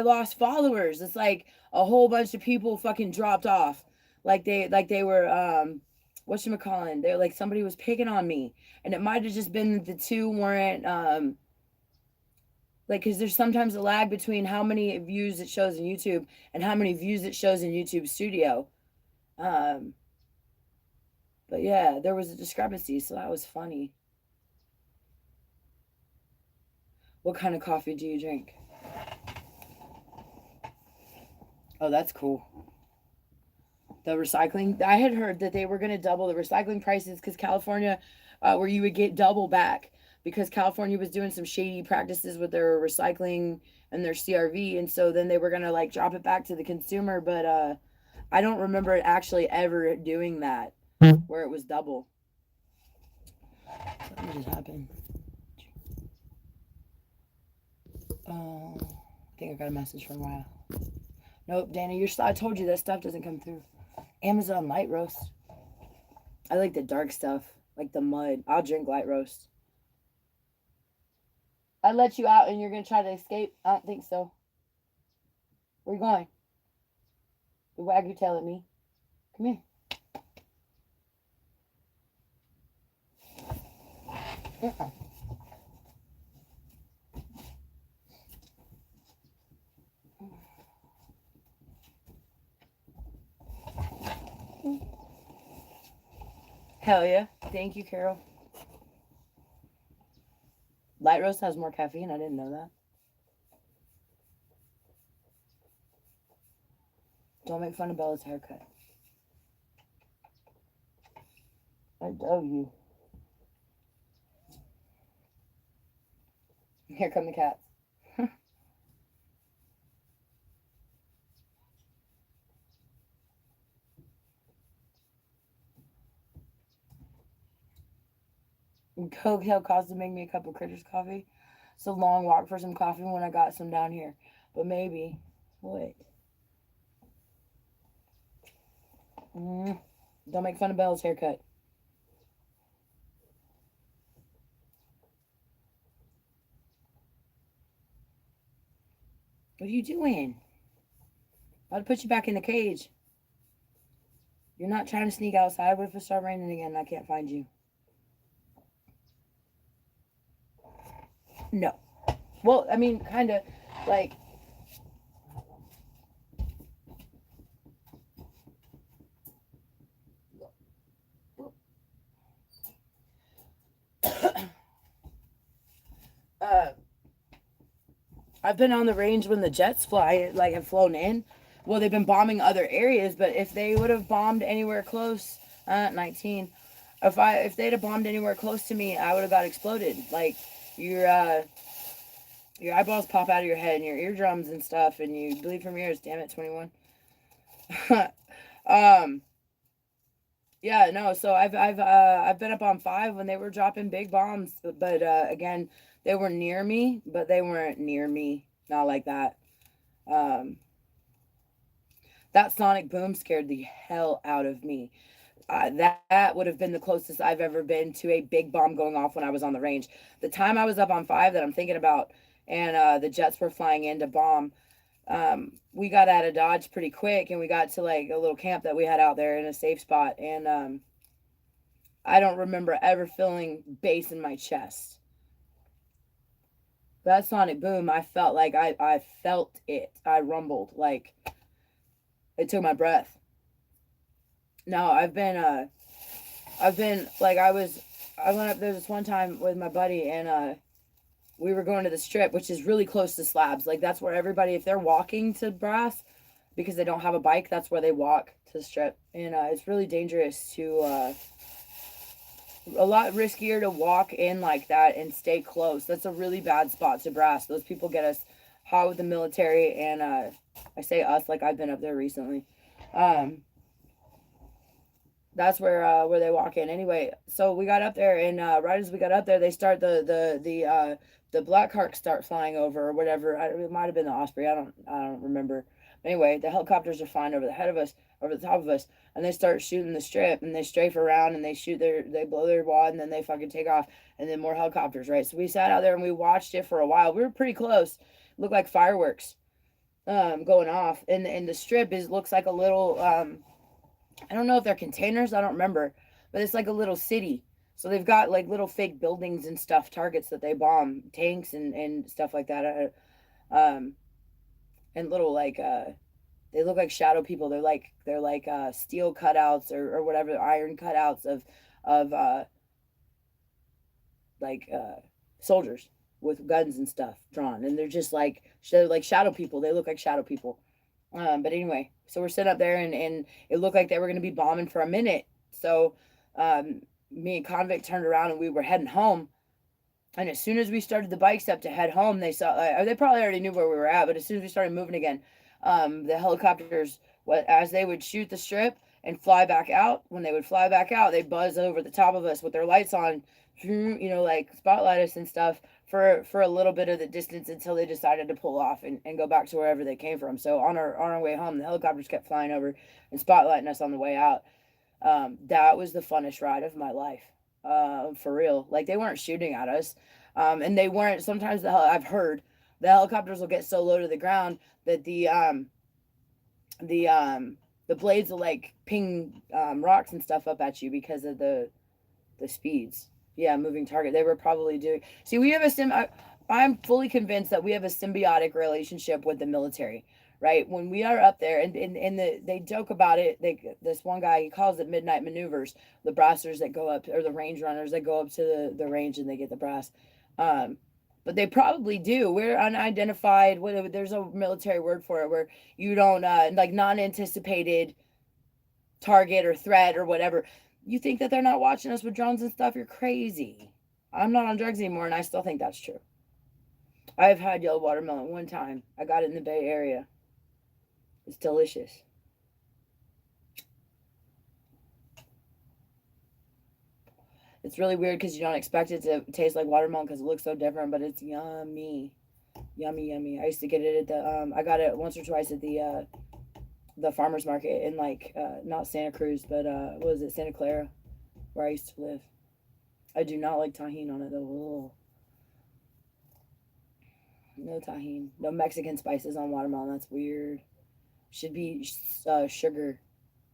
lost followers. It's like a whole bunch of people fucking dropped off. They were whatchamacallit, they like somebody was picking on me. And it might have just been that the two weren't because there's sometimes a lag between how many views it shows in YouTube and how many views it shows in YouTube Studio. But yeah, there was a discrepancy, so that was funny. What kind of coffee do you drink? Oh, that's cool. The recycling, I had heard that they were going to double the recycling prices because California, where you would get double back, because California was doing some shady practices with their recycling and their CRV, and so then they were going to like drop it back to the consumer. But I don't remember it actually ever doing that where it was double. What just happened? I think I got a message from Wow. Nope, Dana, I told you that stuff doesn't come through. Amazon light roast. I like the dark stuff, like the mud. I'll drink light roast. I let you out and you're going to try to escape? I don't think so. Where you going? You wag your tail at me. Come here. Hell yeah. Thank you, Carol. Light roast has more caffeine. I didn't know that. Don't make fun of Bella's haircut. I love you. Here come the cats. Coke Hill cost to make me a cup of Critters coffee. It's a long walk for some coffee when I got some down here. But maybe. Wait. Don't make fun of Bella's haircut. What are you doing? I'll put you back in the cage. You're not trying to sneak outside. What if it starts raining again and I can't find you? No. Well, I mean, kind of like. I've been on the range when the jets fly, like have flown in. Well, they've been bombing other areas, but if they would have bombed anywhere close, 19. If they'd have bombed anywhere close to me, I would have got exploded. Like your eyeballs pop out of your head and your eardrums and stuff, and you bleed from your ears. Damn it, 21. Yeah, no. So I've been up on 5 when they were dropping big bombs, but again, they were near me, but they weren't near me. Not like that. That sonic boom scared the hell out of me. that would have been the closest I've ever been to a big bomb going off when I was on the range. The time I was up on 5 that I'm thinking about, and the jets were flying in to bomb, we got out of Dodge pretty quick, and we got to like a little camp that we had out there in a safe spot, and I don't remember ever feeling bass in my chest. That sonic boom, I felt like I felt it. I rumbled like it took my breath. No, I've been like I went up there this one time with my buddy, and we were going to the strip, which is really close to slabs. Like that's where everybody, if they're walking to Brass because they don't have a bike, that's where they walk to the strip. And it's really dangerous to a lot riskier to walk in like that and stay close. That's a really bad spot to Brass. Those people get us hot with the military, and I say us like I've been up there recently. That's where they walk in. Anyway, so we got up there, and right as we got up there, they start the Black Hawks start flying over or whatever. It might have been the Osprey. I don't remember. Anyway, the helicopters are flying over the head of us, over the top of us, and they start shooting the strip, and they strafe around, and they blow their wad, and then they fucking take off, and then more helicopters, right? So we sat out there and we watched it for a while. We were pretty close. It looked like fireworks going off, and the strip looks like a little I don't know if they're containers, I don't remember, but it's like a little city. So they've got like little fake buildings and stuff, targets that they bomb, tanks and stuff like that. And little like they look like shadow people. They're like steel cutouts or whatever, iron cutouts of like soldiers with guns and stuff drawn, and they're just like shadow people. They look like shadow people. But anyway, so we're sitting up there, and it looked like they were going to be bombing for a minute. So me and Convict turned around and we were heading home. And as soon as we started the bike step to head home, they saw, they probably already knew where we were at, but as soon as we started moving again, the helicopters, as they would shoot the strip and fly back out, when they would fly back out, they buzz over the top of us with their lights on, like spotlight us and stuff for a little bit of the distance until they decided to pull off and go back to wherever they came from. So on our way home, the helicopters kept flying over and spotlighting us on the way out. That was the funnest ride of my life, for real. Like they weren't shooting at us, and they weren't. Sometimes I've heard the helicopters will get so low to the ground that the blades will like ping rocks and stuff up at you because of the speeds. Yeah, moving target. They were probably doing. See, we have I'm fully convinced that we have a symbiotic relationship with the military, right? When we are up there, and they joke about it. This one guy, he calls it midnight maneuvers. The brassers that go up, or the range runners that go up to the range and they get the brass. But they probably do. We're unidentified. There's a military word for it, where you don't like non-anticipated target or threat or whatever. You think that they're not watching us with drones and stuff? You're crazy. I'm not on drugs anymore, and I still think that's true. I've had yellow watermelon one time. I got it in the Bay Area. It's delicious. It's really weird because you don't expect it to taste like watermelon because it looks so different, but it's yummy. Yummy, yummy. I used to get it at the, I got it once or twice at the farmer's market in like, not Santa Cruz, but, what was it, Santa Clara, where I used to live. I do not like tahini on it though. Ugh. No tahini. No Mexican spices on watermelon. That's weird. Should be sugar.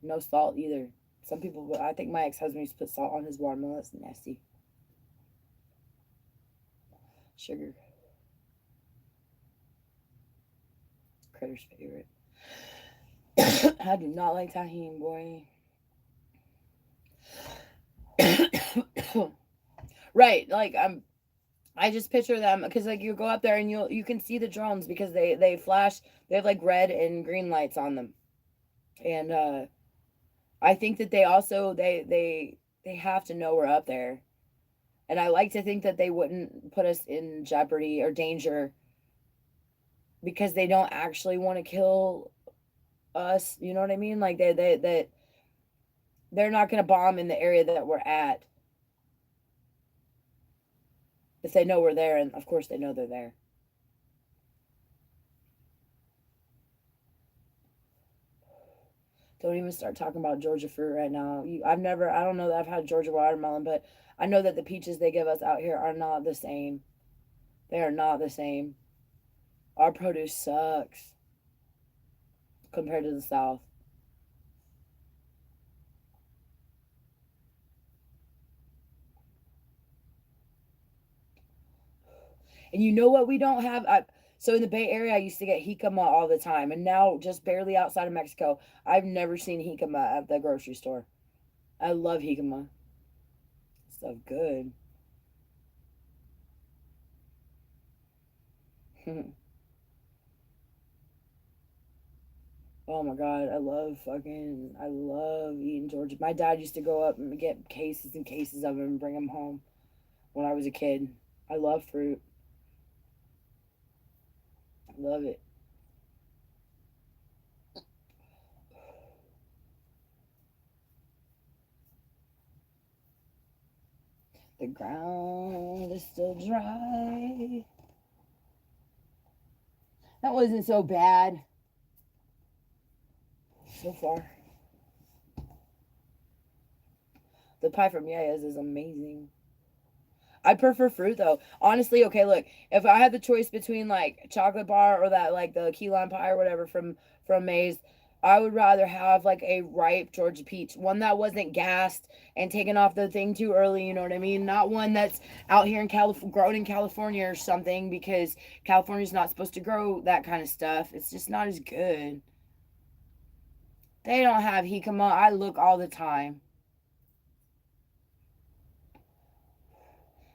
No salt either. Some people, I think my ex-husband used to put salt on his watermelon. That's nasty. Sugar. Critter's favorite. I do not like tahini, boy. Right, like I just picture them because like you go up there and you can see the drones because they flash. They have like red and green lights on them, and I think that they also they have to know we're up there, and I like to think that they wouldn't put us in jeopardy or danger because they don't actually want to kill us. You know what I mean? Like they're not going to bomb in the area that we're at if they know we're there, and of course they know they're there. Don't even start talking about Georgia fruit right now. I don't know that I've had Georgia watermelon, but I know that the peaches they give us out here are not the same. They are not the same. Our produce sucks compared to the South. And you know what we don't have? So in the Bay Area, I used to get jicama all the time, and now just barely outside of Mexico, I've never seen jicama at the grocery store. I love jicama. Stuff good. Oh my god, I love eating Georgia. My dad used to go up and get cases and cases of them and bring them home when I was a kid. I love fruit. I love it. The ground is still dry. That wasn't so bad so far. The pie from Yaya's is amazing. I prefer fruit though. Honestly, okay, look, if I had the choice between like chocolate bar or that like the key lime pie or whatever from Maze, I would rather have like a ripe Georgia peach, one that wasn't gassed and taken off the thing too early. You know what I mean? Not one that's out here in grown in California or something, because California's not supposed to grow that kind of stuff. It's just not as good. They don't have jicama. I look all the time.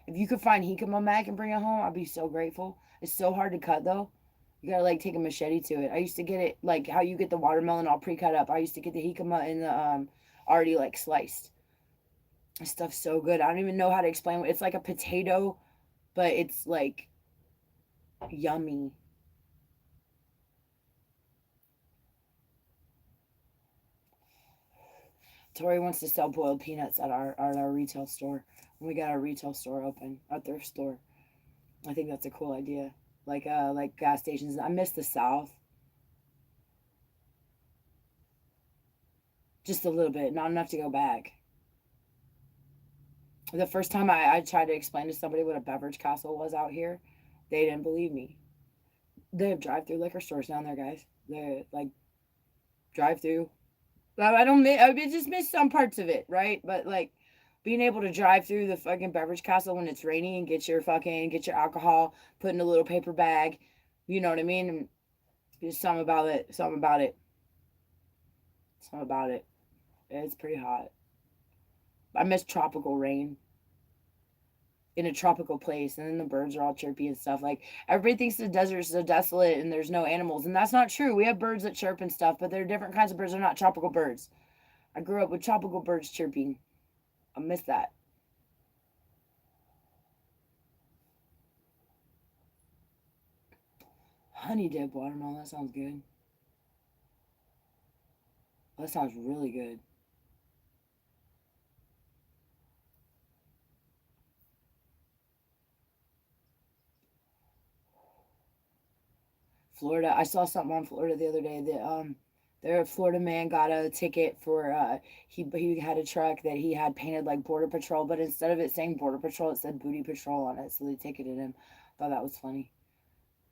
If you could find jicama mac and bring it home, I'd be so grateful. It's so hard to cut though. You gotta like take a machete to it. I used to get it like how you get the watermelon all pre-cut up. I used to get the jicama in the already like sliced. This stuff's so good. I don't even know how to explain it. It's like a potato, but it's like yummy. Tori wants to sell boiled peanuts at our retail store. When we got our retail store open, at their store. I think that's a cool idea. Like gas stations. I miss the South. Just a little bit, not enough to go back. The first time I tried to explain to somebody what a beverage castle was out here, they didn't believe me. They have drive-through liquor stores down there, guys. They're like drive-through. I don't. I just miss some parts of it, right? But like being able to drive through the fucking beverage castle when it's raining and get your alcohol, put in a little paper bag. You know what I mean? And just something about it. Something about it. Something about it. It's pretty hot. I miss tropical rain in a tropical place, and then the birds are all chirpy and stuff. Like everybody thinks the desert is so desolate and there's no animals, and that's not true. We have birds that chirp and stuff, but there are different kinds of birds. They're not tropical birds. I grew up with tropical birds chirping. I miss that. Honey dip watermelon. That sounds good. That sounds really good. Florida. I saw something on Florida the other day that their Florida man got a ticket for he had a truck that he had painted like Border Patrol, but instead of it saying Border Patrol, it said Booty Patrol on it. So they ticketed him. Thought that was funny.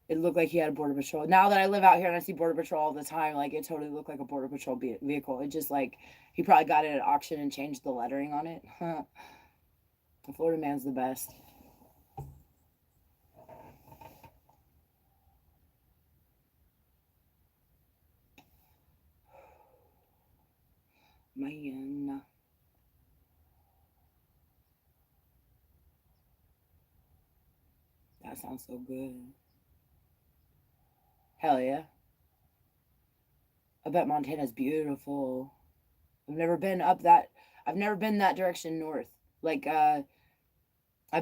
It looked like he had a Border Patrol. Now that I live out here and I see Border Patrol all the time, like it totally looked like a Border Patrol vehicle. It just like he probably got it at auction and changed the lettering on it. The Florida man's the best. Man, that sounds so good. Hell yeah. I bet Montana's beautiful. I've never been up that I've never been that direction north. Like I've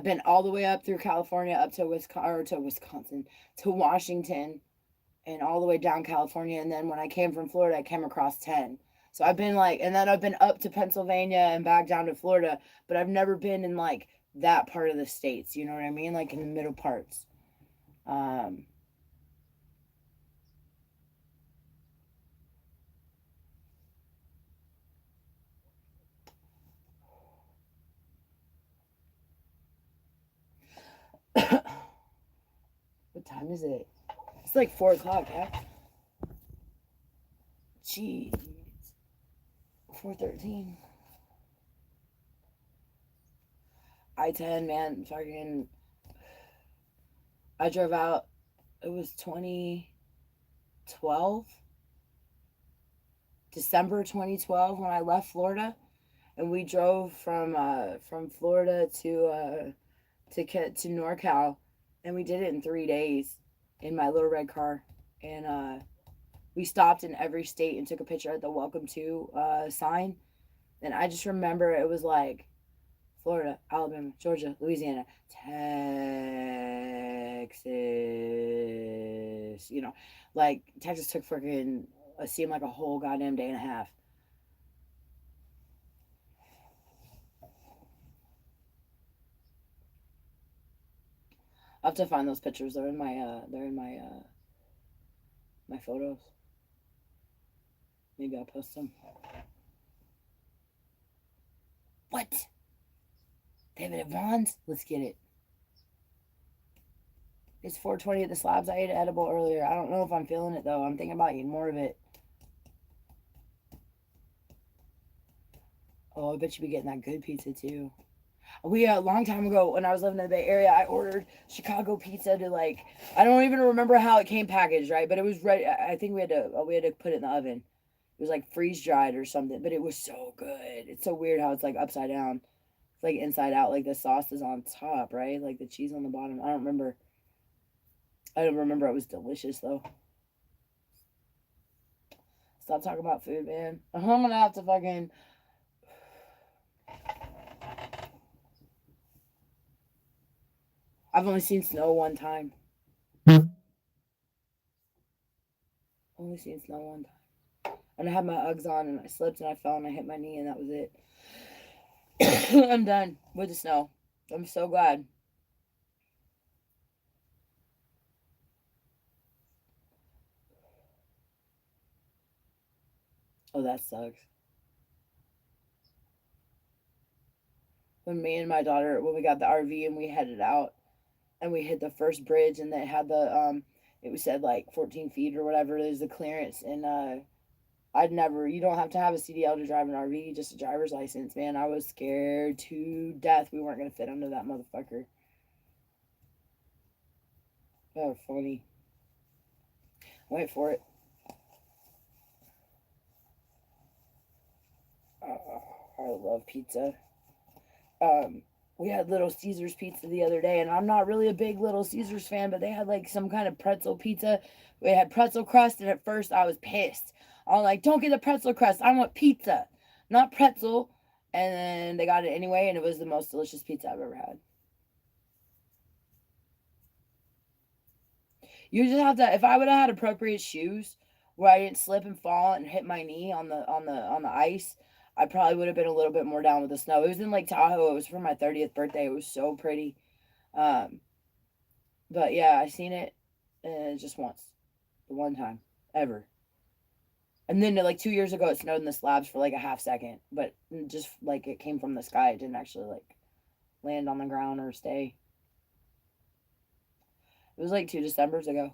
been all the way up through California up to Wisconsin to Washington and all the way down California, and then when I came from Florida I came across 10. So I've been like, and then I've been up to Pennsylvania and back down to Florida, but I've never been in like that part of the states, you know what I mean? Like in the middle parts. Um time is it? It's like 4 o'clock, yeah? Jeez. 4:13. I-10, man, fucking... I drove out, it was 2012? December 2012 when I left Florida. And we drove from Florida to NorCal, and we did it in 3 days in my little red car. And we stopped in every state and took a picture at the welcome to sign. And I just remember it was like Florida, Alabama, Georgia, Louisiana, Texas. You know, like Texas took freaking seemed like a whole goddamn day and a half. I'll have to find those pictures. They're in my my photos. Maybe I'll post them. What? David at Vaughn's? Let's get it. It's 4:20 at the slabs. I ate an edible earlier. I don't know if I'm feeling it though. I'm thinking about eating more of it. Oh, I bet you be getting that good pizza too. We a long time ago when I was living in the Bay Area, I ordered Chicago pizza to like I don't even remember how it came packaged, right? But it was ready. I think we had to put it in the oven. It was like freeze dried or something, but it was so good. It's so weird how it's like upside down. It's like inside out, like the sauce is on top, right? Like the cheese on the bottom. I don't remember. It was delicious though. Stop talking about food, man. I'm gonna have to fucking. I've only seen snow one time. Only seen snow one time. And I had my Uggs on and I slipped and I fell and I hit my knee and that was it. I'm done with the snow. I'm so glad. Oh, that sucks. When me and my daughter, when we got the RV and we headed out and we hit the first bridge and they had it was said like 14 feet or whatever, there's the clearance. And you don't have to have a CDL to drive an RV, just a driver's license, man. I was scared to death we weren't going to fit under that motherfucker. Oh, funny. Wait for it. I love pizza. We had Little Caesars pizza the other day, and I'm not really a big Little Caesars fan, but they had like some kind of pretzel pizza. We had pretzel crust, and at first I was pissed. I was like, don't get the pretzel crust. I want pizza, not pretzel. And then they got it anyway, and it was the most delicious pizza I've ever had. You just have to. If I would have had appropriate shoes where I didn't slip and fall and hit my knee on the ice, I probably would have been a little bit more down with the snow. It was in Lake Tahoe. It was for my 30th birthday. It was so pretty. Um, but yeah, I seen it just once, the one time ever. And then like 2 years ago, it snowed in the slabs for like a half second, but just like it came from the sky. It didn't actually like land on the ground or stay. It was like 2 Decembers ago.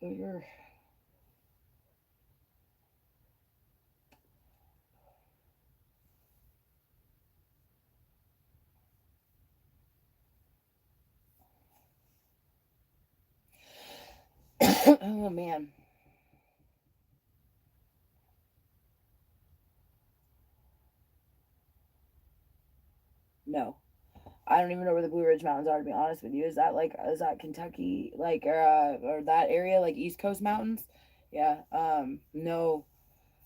Oh, you're... Oh man. No. I don't even know where the Blue Ridge Mountains are, to be honest with you. Is that Kentucky, like, or that area, like East Coast Mountains? Yeah. No.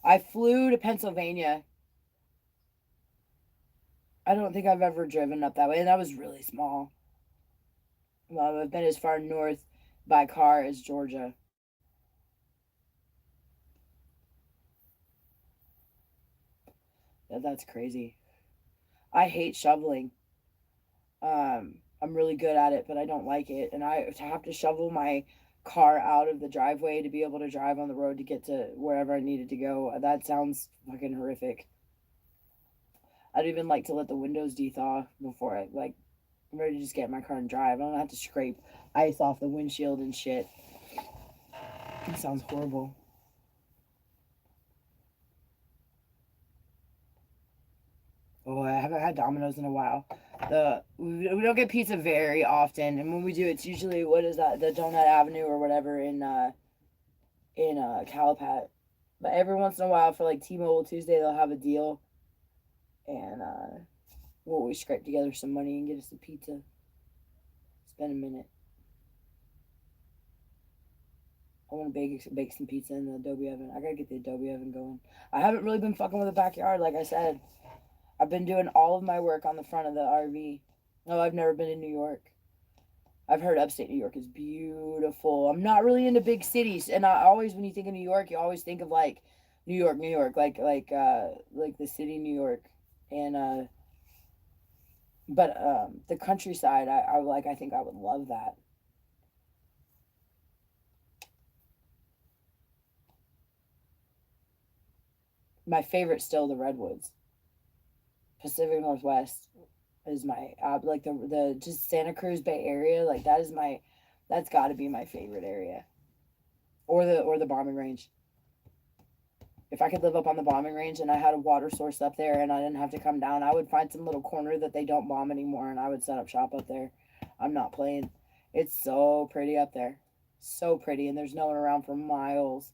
I flew to Pennsylvania. I don't think I've ever driven up that way, and that was really small. Well, I've been as far north by car as Georgia. That's crazy. I hate shoveling. I'm really good at it, but I don't like it, and I have to shovel my car out of the driveway to be able to drive on the road to get to wherever I needed to go. That sounds fucking horrific. I'd even like to let the windows de-thaw before I'm ready to just get in my car and drive. I don't have to scrape ice off the windshield and shit. It sounds horrible. Oh, I haven't had Domino's in a while. We don't get pizza very often, and when we do, it's usually, what is that? The Donut Avenue or whatever in Calapat. But every once in a while, for like T-Mobile Tuesday, they'll have a deal, and we scrape together some money and get us a pizza. Spend a minute. I want to bake some pizza in the Adobe oven. I gotta get the Adobe oven going. I haven't really been fucking with the backyard, like I said. I've been doing all of my work on the front of the RV. No, I've never been in New York. I've heard upstate New York is beautiful. I'm not really into big cities, and I always, when you think of New York, you always think of like New York, like the city New York, and but the countryside, I think I would love that. My favorite still the redwoods. Pacific Northwest is my like the just Santa Cruz Bay Area, like that's got to be my favorite area, or the bombing range. If I could live up on the bombing range and I had a water source up there and I didn't have to come down, I would find some little corner that they don't bomb anymore and I would set up shop up there. I'm not playing. It's so pretty up there, so pretty, and there's no one around for miles.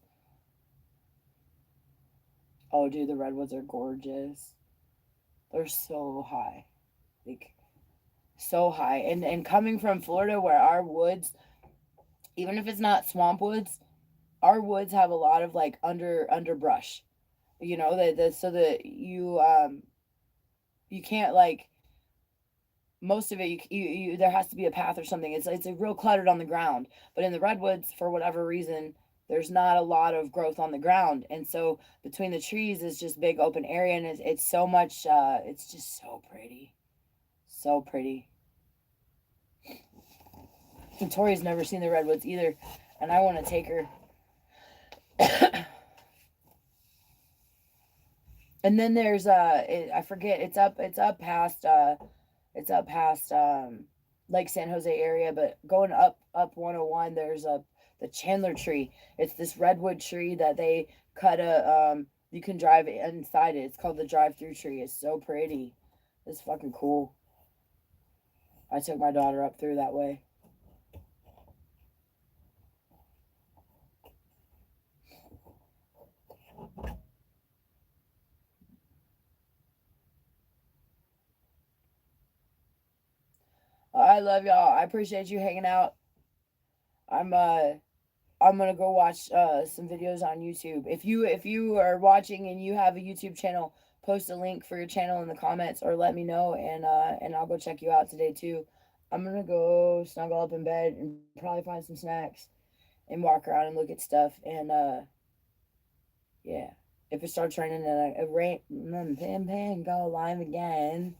Oh, dude, the redwoods are gorgeous. They're so high, like so high. And coming from Florida, where our woods, even if it's not swamp woods, our woods have a lot of like underbrush. You know that so that you can't like most of it. You there has to be a path or something. It's a real cluttered on the ground. But in the redwoods, for whatever reason, there's not a lot of growth on the ground, and so between the trees is just big open area, and it's so much. It's just so pretty, so pretty. And Tori's never seen the redwoods either, and I want to take her. And then there's I forget, it's up past Lake San Jose area, but going up 101, there's the Chandler tree. It's this redwood tree that they cut you can drive inside it. It's called the drive-through tree. It's so pretty. It's fucking cool. I took my daughter up through that way. I love y'all. I appreciate you hanging out. I'm gonna go watch some videos on YouTube. If you are watching and you have a YouTube channel, post a link for your channel in the comments or let me know, and I'll go check you out today too. I'm gonna go snuggle up in bed and probably find some snacks and walk around and look at stuff, and yeah. If it starts raining and it rain, pan go live again.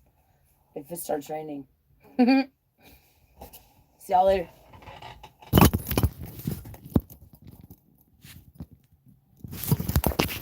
If it starts raining. See y'all later.